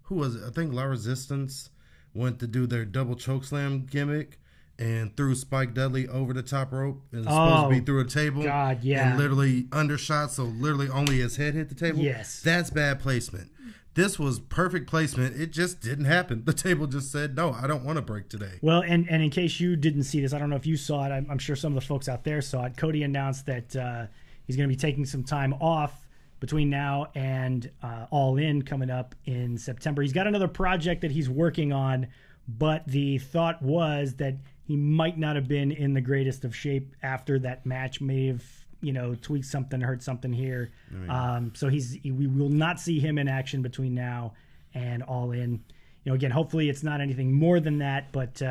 who was it? I think La Resistance went to do their double chokeslam gimmick and threw Spike Dudley over the top rope and supposed to be through a table. God, yeah. And literally undershot, so literally only his head hit the table. Yes. That's bad placement. This was perfect placement. It just didn't happen. The table just said, no, I don't want to break today. Well, and in case you didn't see this, I don't know if you saw it. I'm sure some of the folks out there saw it. Cody announced that he's going to be taking some time off between now and All In coming up in September. He's got another project that he's working on, but the thought was that he might not have been in the greatest of shape after that match. May have, tweaked something, hurt something here. So we will not see him in action between now and All In. Again, hopefully it's not anything more than that, but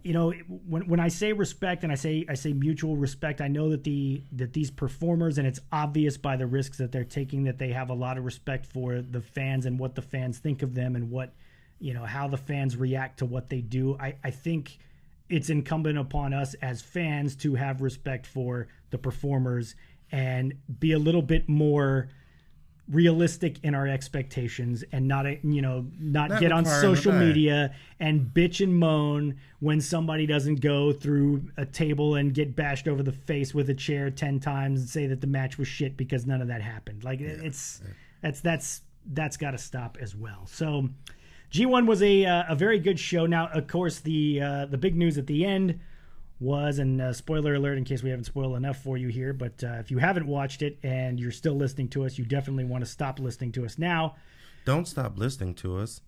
when I say respect and I say mutual respect, I know that these performers, and it's obvious by the risks that they're taking, that they have a lot of respect for the fans and what the fans think of them and what, how the fans react to what they do. I think it's incumbent upon us as fans to have respect for the performers and be a little bit more realistic in our expectations and not get on social media and bitch and moan when somebody doesn't go through a table and get bashed over the face with a chair 10 times and say that the match was shit because none of that happened. Like that's got to stop as well. So G1 was a very good show. Now, of course, the big news at the end was, and spoiler alert in case we haven't spoiled enough for you here, but if you haven't watched it and you're still listening to us, you definitely want to stop listening to us now. Don't stop listening to us.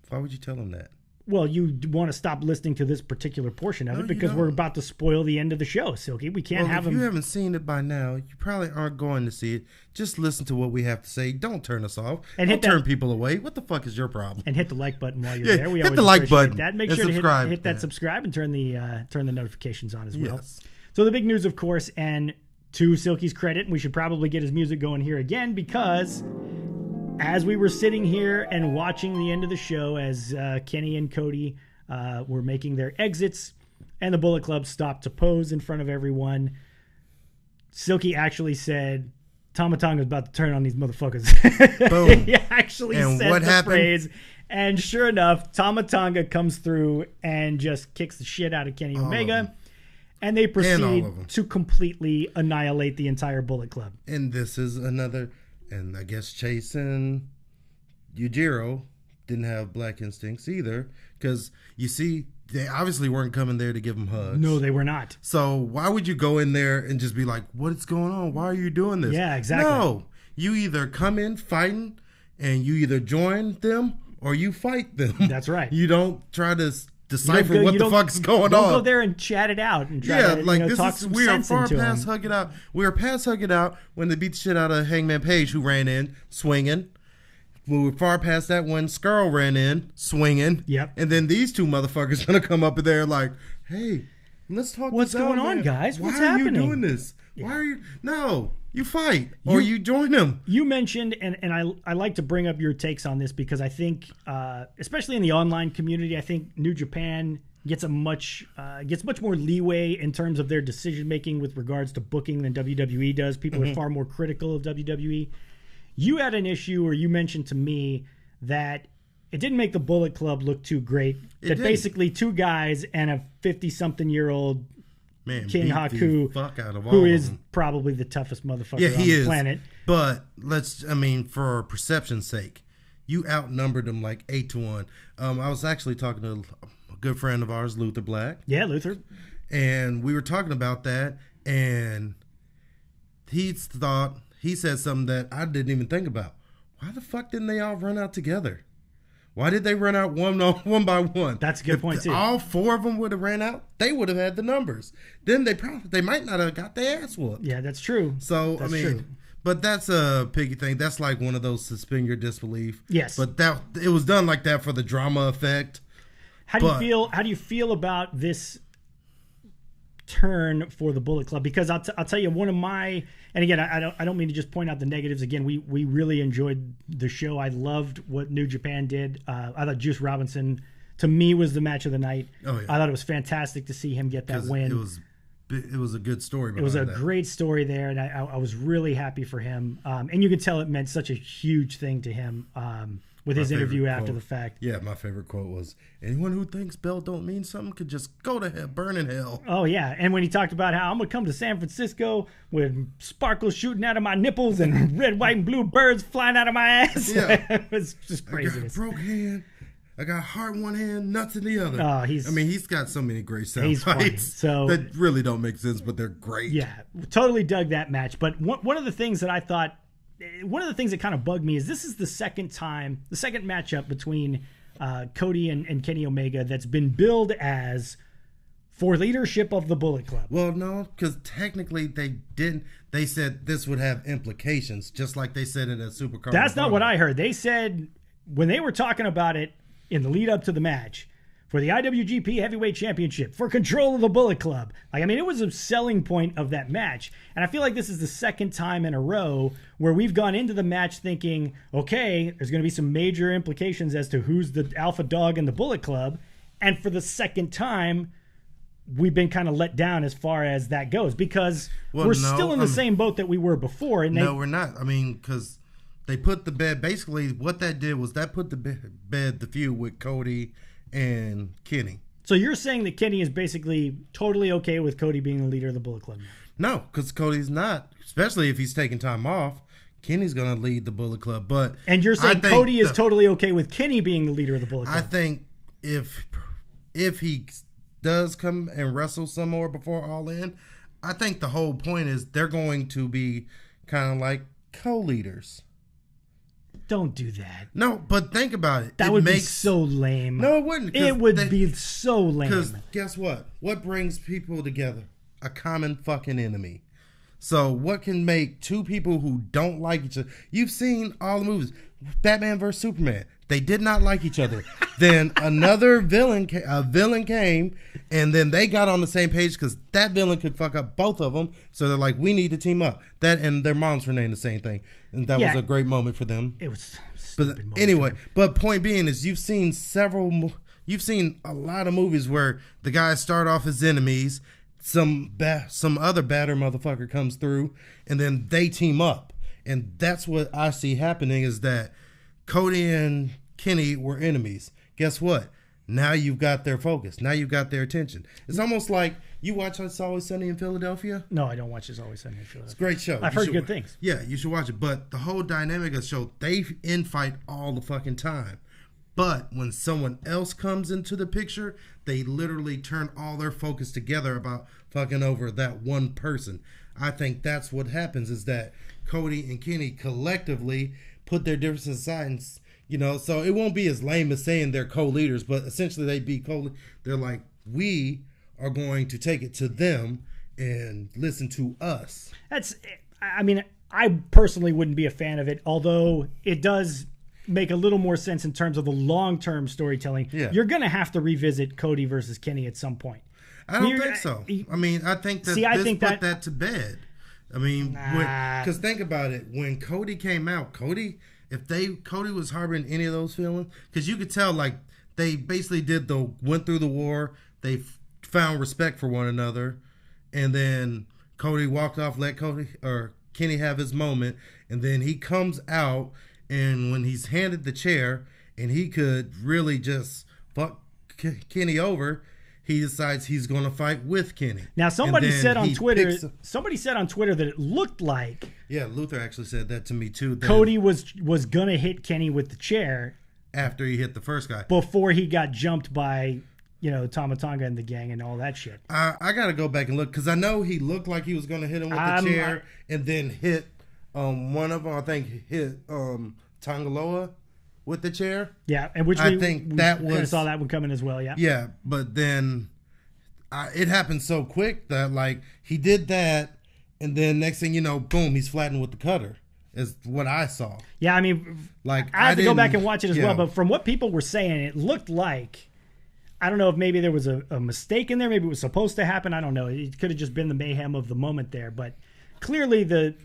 Why would you tell them that? Well, you want to stop listening to this particular portion of it because we're about to spoil the end of the show, Silky. We can't have them. If you haven't seen it by now, you probably aren't going to see it. Just listen to what we have to say. Don't turn us off. And don't turn people away. What the fuck is your problem? And hit the like button while you're there. We hit the like button. That. Make sure to hit that subscribe and turn the notifications on as well. Yes. So the big news, of course, and to Silky's credit, and we should probably get his music going here again because as we were sitting here and watching the end of the show as Kenny and Cody were making their exits and the Bullet Club stopped to pose in front of everyone, Silky actually said, Tama Tonga's about to turn on these motherfuckers. Boom. He actually said the phrase. And sure enough, Tama Tonga comes through and just kicks the shit out of Kenny Omega. And they all proceed of them. to completely annihilate the entire Bullet Club. And this is another, and I guess Chase and Yujiro didn't have black instincts either, because you see, they obviously weren't coming there to give him hugs. No, they were not. So why would you go in there and just be like, what's going on? Why are you doing this? Yeah, exactly. No, you either come in fighting and you either join them or you fight them. That's right. You don't try to decipher what the fuck is going on. Don't go there and chat it out and try to like talk some we are sense far into past him. hug it out. We are past hug it out when they beat the shit out of Hangman Page, who ran in swinging. We were far past that when Skrull ran in swinging. Yep. And then these two motherfuckers gonna come up in there like, hey, let's talk. What's this out, going on, man. guys? What's Why are happening? you doing this? Why are you? No, you fight or you join them. You mentioned, and I like to bring up your takes on this because I think, especially in the online community, I think New Japan gets much more leeway in terms of their decision making with regards to booking than WWE does. People are far more critical of WWE. You had an issue, or you mentioned to me that it didn't make the Bullet Club look too great. That basically two guys and a 50-something-year-old Man, King beat Haku, the fuck out of all who of is them. probably the toughest motherfucker Yeah, on he the is. planet. But for perception's sake, you outnumbered them like 8-1. I was actually talking to a good friend of ours, Luther Black. Yeah, Luther. And we were talking about that, and he said something that I didn't even think about. Why the fuck didn't they all run out together? Why did they run out one by one? That's a good point, too. All four of them would have ran out, they would have had the numbers. Then they might not have got their ass whooped. Yeah, that's true. So, That's I mean, true. but that's a piggy thing. That's like one of those suspend your disbelief. Yes. But it was done like that for the drama effect. How do you feel about this turn for the Bullet Club? Because I'll tell you, one of my, and again, I don't mean to just point out the negatives. Again, we really enjoyed the show. I loved what New Japan did. I thought Juice Robinson, to me, was the match of the night. Oh, yeah. I thought it was fantastic to see him get that win. It was a good story. It was a great story there, and I was really happy for him. And you could tell it meant such a huge thing to him with his interview after the fact. Yeah, my favorite quote was, anyone who thinks belt don't mean something could just go to hell, burn in hell. Oh, yeah. And when he talked about how I'm going to come to San Francisco with sparkles shooting out of my nipples and red, white, and blue birds flying out of my ass. Yeah. It was just craziness. I got a broke hand. I got heart in one hand, nuts in the other. Oh, he's got so many great sound he's funny. bites So, that really don't make sense, but they're great. yeah, totally dug that match. But one of the things that I thought, one of the things that kind of bugged me is this is the second matchup between Cody and Kenny Omega that's been billed as for leadership of the Bullet Club. Well, no, because technically they didn't. They said this would have implications, just like they said in a Supercard. That's not what I heard. They said when they were talking about it in the lead up to the match for the IWGP Heavyweight Championship, for control of the Bullet Club. It was a selling point of that match. And I feel like this is the second time in a row where we've gone into the match thinking, okay, there's going to be some major implications as to who's the alpha dog in the Bullet Club. And for the second time, we've been kind of let down as far as that goes because we're still in the same boat that we were before. And no, we're not. Because they put the bed, basically what that did was that put the bed, the feud with Cody and Kenny. So you're saying that Kenny is basically totally okay with Cody being the leader of the Bullet Club? No, because Cody's not, especially if he's taking time off. Kenny's going to lead the Bullet Club. And you're saying Cody is totally okay with Kenny being the leader of the Bullet Club? I think if he does come and wrestle some more before All In, I think the whole point is they're going to be kind of like co-leaders. Don't do that. No, but think about it. That would be so lame. No, it wouldn't. It would be so lame. Because guess what? What brings people together? A common fucking enemy. So what can make two people who don't like each other? You've seen all the movies. Batman vs. Superman. They did not like each other. Then another villain came, and then they got on the same page because that villain could fuck up both of them. So they're like, we need to team up. That and their moms were named the same thing, and that was a great moment for them. It was. But anyway, point being is you've seen a lot of movies where the guys start off as enemies. Some other badder motherfucker comes through, and then they team up, and that's what I see happening is that Cody and Kenny were enemies. Guess what? Now you've got their focus. Now you've got their attention. It's almost like You watch It's Always Sunny in Philadelphia? No, I don't watch It's Always Sunny in Philadelphia. It's a great show. I've heard good things. Yeah, you should watch it. But the whole dynamic of the show, they infight all the fucking time. But when someone else comes into the picture, they literally turn all their focus together about fucking over that one person. I think that's what happens, is that Cody and Kenny collectively put their differences aside, and, you know, so it won't be as lame as saying they're co-leaders, but essentially they be they're like, we are going to take it to them and listen to us. I mean, I personally wouldn't be a fan of it, although it does make a little more sense in terms of the long-term storytelling. Yeah. You're going to have to revisit Cody versus Kenny at some point. I don't think so. I mean, I think that put that to bed. I mean, because think about it. When Cody came out, Cody was harboring any of those feelings, because you could tell, like, they basically went through the war, they found respect for one another, and then Cody walked off, let Kenny have his moment, and then he comes out, and when he's handed the chair, and he could really just fuck Kenny over, he decides he's going to fight with Kenny. Now, somebody said on Twitter that it looked like... Yeah, Luther actually said that to me, too. Cody was going to hit Kenny with the chair. After he hit the first guy. Before he got jumped by, you know, Tama Tonga and the gang and all that shit. I got to go back and look, because I know he looked like he was going to hit him with the chair and then hit one of them, I think, hit Tangaloa with the chair. Yeah, and which I think that kind of saw that one coming as well, yeah. Yeah, but then it happened so quick that, like, he did that, and then next thing you know, boom, he's flattened with the cutter, is what I saw. Yeah, I mean, like, I have to go back and watch it as well, but from what people were saying, it looked like, I don't know if maybe there was a mistake in there, maybe it was supposed to happen, I don't know. It could have just been the mayhem of the moment there, but clearly I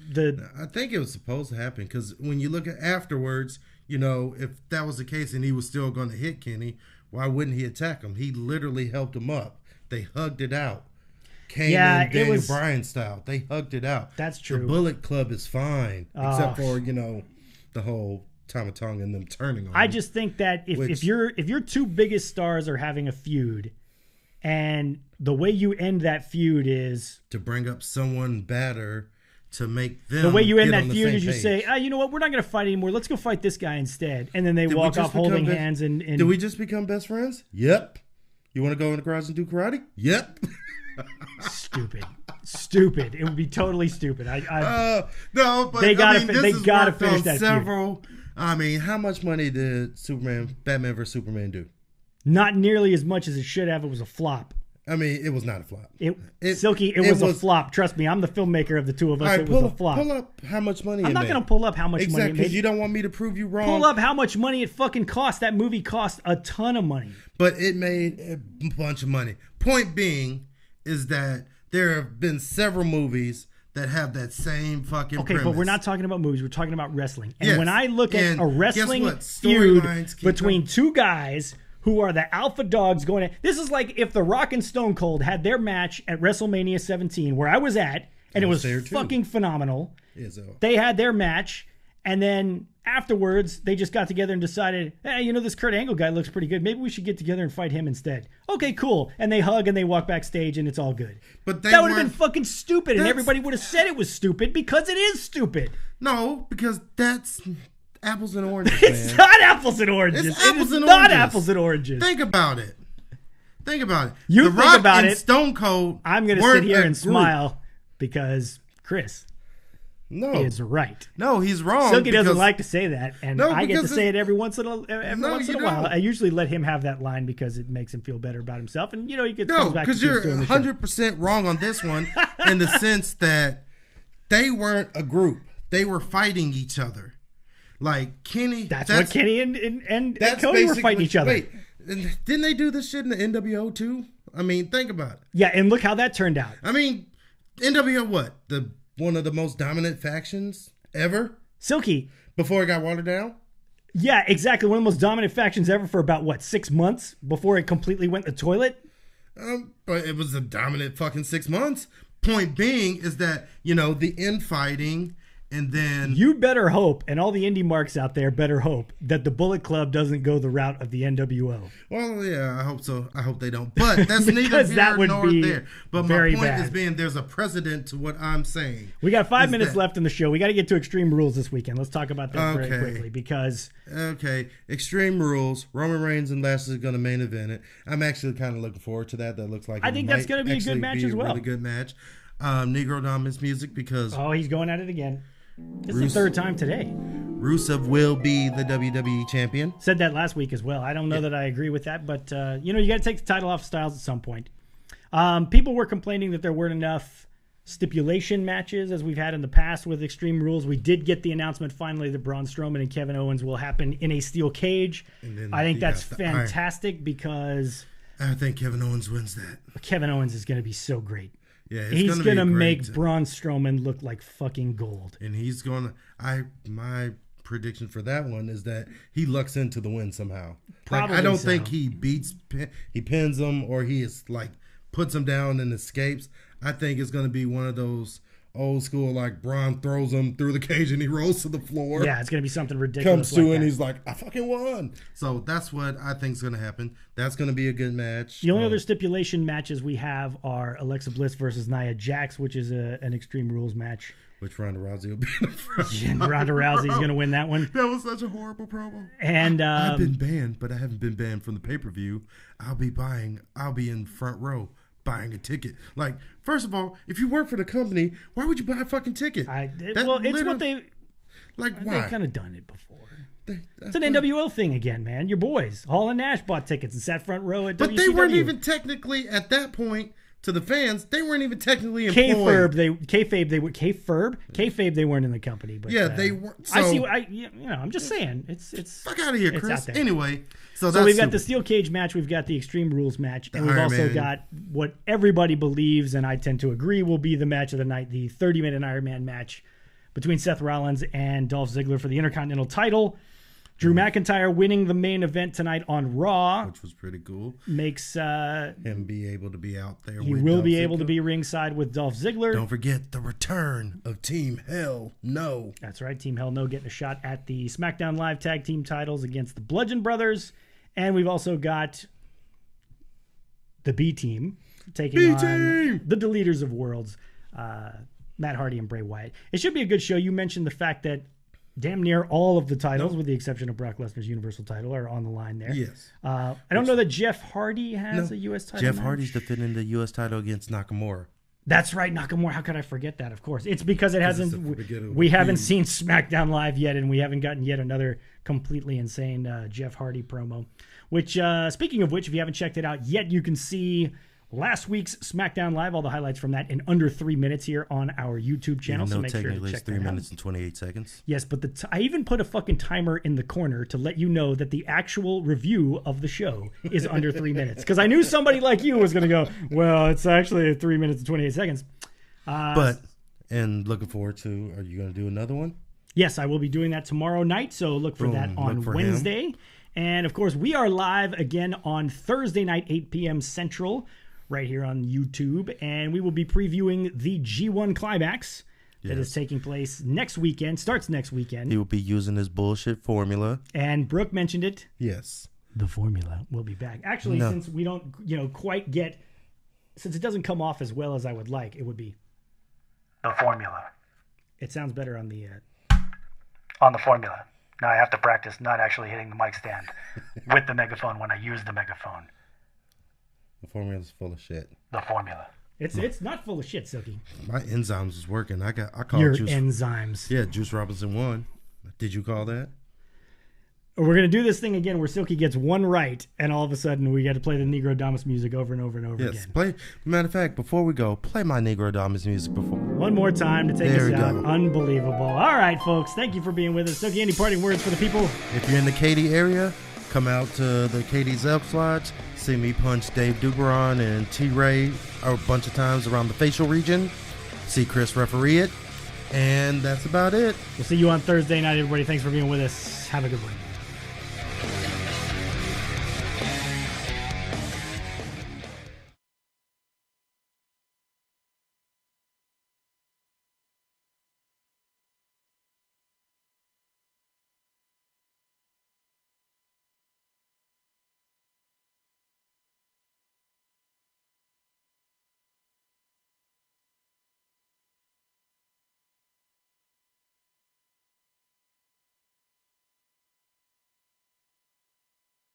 think it was supposed to happen, because when you look at afterwards, you know, if that was the case and he was still going to hit Kenny, why wouldn't he attack him? He literally helped him up. They hugged it out. Kane and Daniel Bryan style. They hugged it out. That's true. The Bullet Club is fine, except for, you know, the whole Tama Tonga and them turning on I just think that if your two biggest stars are having a feud, and the way you end that feud is to bring up someone better, to make them. The way you end that feud is you say, you know what, we're not going to fight anymore. Let's go fight this guy instead. And then they walk off holding hands. And did we just become best friends? Yep. You want to go in the garage and do karate? Yep. Stupid. It would be totally stupid. No, but they gotta finish that feud. I mean, how much money did Batman vs Superman do? Not nearly as much as it should have. It was a flop. I mean, it was not a flop. Silky, it was a flop. Trust me, I'm the filmmaker of the two of us. Right, it was a flop. Pull up how much money I'm not going to pull up how much money it made. Because you don't want me to prove you wrong. Pull up how much money it fucking cost. That movie cost a ton of money. But it made a bunch of money. Point being is that there have been several movies that have that same fucking premise. But we're not talking about movies. We're talking about wrestling. And when I look at a wrestling feud between two guys who are the alpha dogs going at... This is like if The Rock and Stone Cold had their match at WrestleMania 17, where I was at, and it was fucking phenomenal. They had their match, and then afterwards, they just got together and decided, hey, you know, this Kurt Angle guy looks pretty good. Maybe we should get together and fight him instead. Okay, cool. And they hug and they walk backstage, and it's all good. But that would have been fucking stupid, and everybody would have said it was stupid because it is stupid. No, because that's... apples and oranges, It's not apples and oranges. It's not apples and oranges. Think about it. You think about it. Stone Cold. I'm going to sit here and smile because Chris is right. No, he's wrong. Silky doesn't like to say that, and I get to say it every once in a while. I usually let him have that line because it makes him feel better about himself, and you know, he gets back to because you're 100% wrong on this one in the sense that they weren't a group; they were fighting each other. Like Kenny, that's what Kenny and Cody were fighting each other. Wait, didn't they do this shit in the NWO too? I mean, think about it. Yeah, and look how that turned out. I mean, NWO, what, one of the most dominant factions ever? Silky, before it got watered down. Yeah, exactly. One of the most dominant factions ever for about 6 months before it completely went the toilet. But it was a dominant fucking 6 months. Point being is that, you know, the infighting And then You better hope, and all the indie marks out there better hope, that the Bullet Club doesn't go the route of the NWO. well, yeah, I hope so. I hope they don't. But that's neither Because here that would nor be there. But very my point bad. is being there's a precedent to what I'm saying. We got 5 minutes that- left in the show. We got to get to Extreme Rules this weekend. Let's talk about that very Okay. quickly because Okay, Extreme Rules. Roman Reigns and Lashley is going to main event it. I'm actually kind of looking forward to that. That looks like I it think that's might gonna be a good actually match be as a well. Really good match. Negro Dominance music because he's going at it again. This is Bruce- the third time today. Rusev will be the WWE champion. Said that last week as well. I don't know that I agree with that, but you got to take the title off Styles at some point. People were complaining that there weren't enough stipulation matches as we've had in the past with Extreme Rules. We did get the announcement finally that Braun Strowman and Kevin Owens will happen in a steel cage. And then I think you that's got the iron. fantastic because I think Kevin Owens wins that. Kevin Owens is going to be so great. Yeah, it's He's going to make Braun Strowman look like fucking gold. And he's going to. My prediction for that one is that he lucks into the win somehow. Probably I don't so. think he he pins him or he is puts him down and escapes. I think it's going to be one of those old school Braun throws him through the cage and he rolls to the floor. Yeah, it's going to be something ridiculous. Comes to like and that. he's like, I fucking won. So that's what I think is going to happen. That's going to be a good match. The only other stipulation matches we have are Alexa Bliss versus Nia Jax, which is an Extreme Rules match. Which Ronda Rousey will be in the front. And Ronda Rousey's going to win that one. That was such a horrible promo. And I've been banned, but I haven't been banned from the pay-per-view. I'll be in front row buying a ticket. First of all, if you work for the company, why would you buy a fucking ticket? it's what they why? they've kind of done it before. It's an NWO thing again, man. Your boys, Hall and Nash, bought tickets and sat front row at WCW. But they weren't even technically at that point to the fans. They weren't even technically employed. Kayfabe, they weren't in the company. But yeah, they were. So, I see. I'm just saying. It's fuck out of here, it's Chris. out there. Anyway, so we've got the steel cage match. We've got the Extreme Rules match, and we've Iron also Man. got what everybody believes, and I tend to agree, will be the match of the night: the 30-minute Iron Man match between Seth Rollins and Dolph Ziggler for the Intercontinental title. Drew McIntyre winning the main event tonight on Raw. which was pretty cool. Makes Him be able to be out there. he with will Dolph be able to Ziggler. be ringside with Dolph Ziggler. Don't forget the return of Team Hell No. That's right. Team Hell No getting a shot at the SmackDown Live Tag Team titles against the Bludgeon Brothers. And we've also got the B Team taking on the Deleters of Worlds, Matt Hardy and Bray Wyatt. It should be a good show. You mentioned the fact that damn near all of the titles, with the exception of Brock Lesnar's Universal title, are on the line there. Yes. I don't know that Jeff Hardy has a U.S. title Jeff match. Hardy's defending the U.S. title against Nakamura. That's right, Nakamura. How could I forget that? Of course, it's because it it's a hasn't. forgettable We haven't feud. seen SmackDown Live yet, and we haven't gotten yet another completely insane Jeff Hardy promo. Which, speaking of which, if you haven't checked it out yet, you can see last week's SmackDown Live, all the highlights from that, in under 3 minutes here on our YouTube channel. So make sure to technically check it's 3 that out. minutes and 28 seconds. Yes, but I even put a fucking timer in the corner to let you know that the actual review of the show is under 3 minutes. Because I knew somebody like you was going to go, well, it's actually 3 minutes and 28 seconds. And looking forward to, are you going to do another one? Yes, I will be doing that tomorrow night, so look for that on look for Wednesday. And, of course, we are live again on Thursday night, 8 p.m. Central, right here on YouTube. And we will be previewing the G1 Climax that is taking place next weekend, starts next weekend. He will be using his bullshit formula. And Brooke mentioned it. Yes. The formula will be back. Actually, since we don't, quite get, since it doesn't come off as well as I would like, it would be the formula. It sounds better on the formula. Now I have to practice not actually hitting the mic stand with the megaphone when I use the megaphone. The formula's full of shit. The formula. It's not full of shit, Silky. My enzymes is working. I called Your Juice. enzymes. Yeah, Juice Robinson won. Did you call that? We're going to do this thing again where Silky gets one right, and all of a sudden we got to play the Negro Damas music over and over and over Yes. again. Matter of fact, before we go, play my Negro Damas music before. One more time to take There us we out. go. Unbelievable. All right, folks. Thank you for being with us. Silky, any parting words for the people? If you're in the Katy area, come out to the Katy Zelps Lodge. See me punch Dave Duberon and T-Ray a bunch of times around the facial region. See Chris referee it. And that's about it. We'll see you on Thursday night, everybody. Thanks for being with us. Have a good one.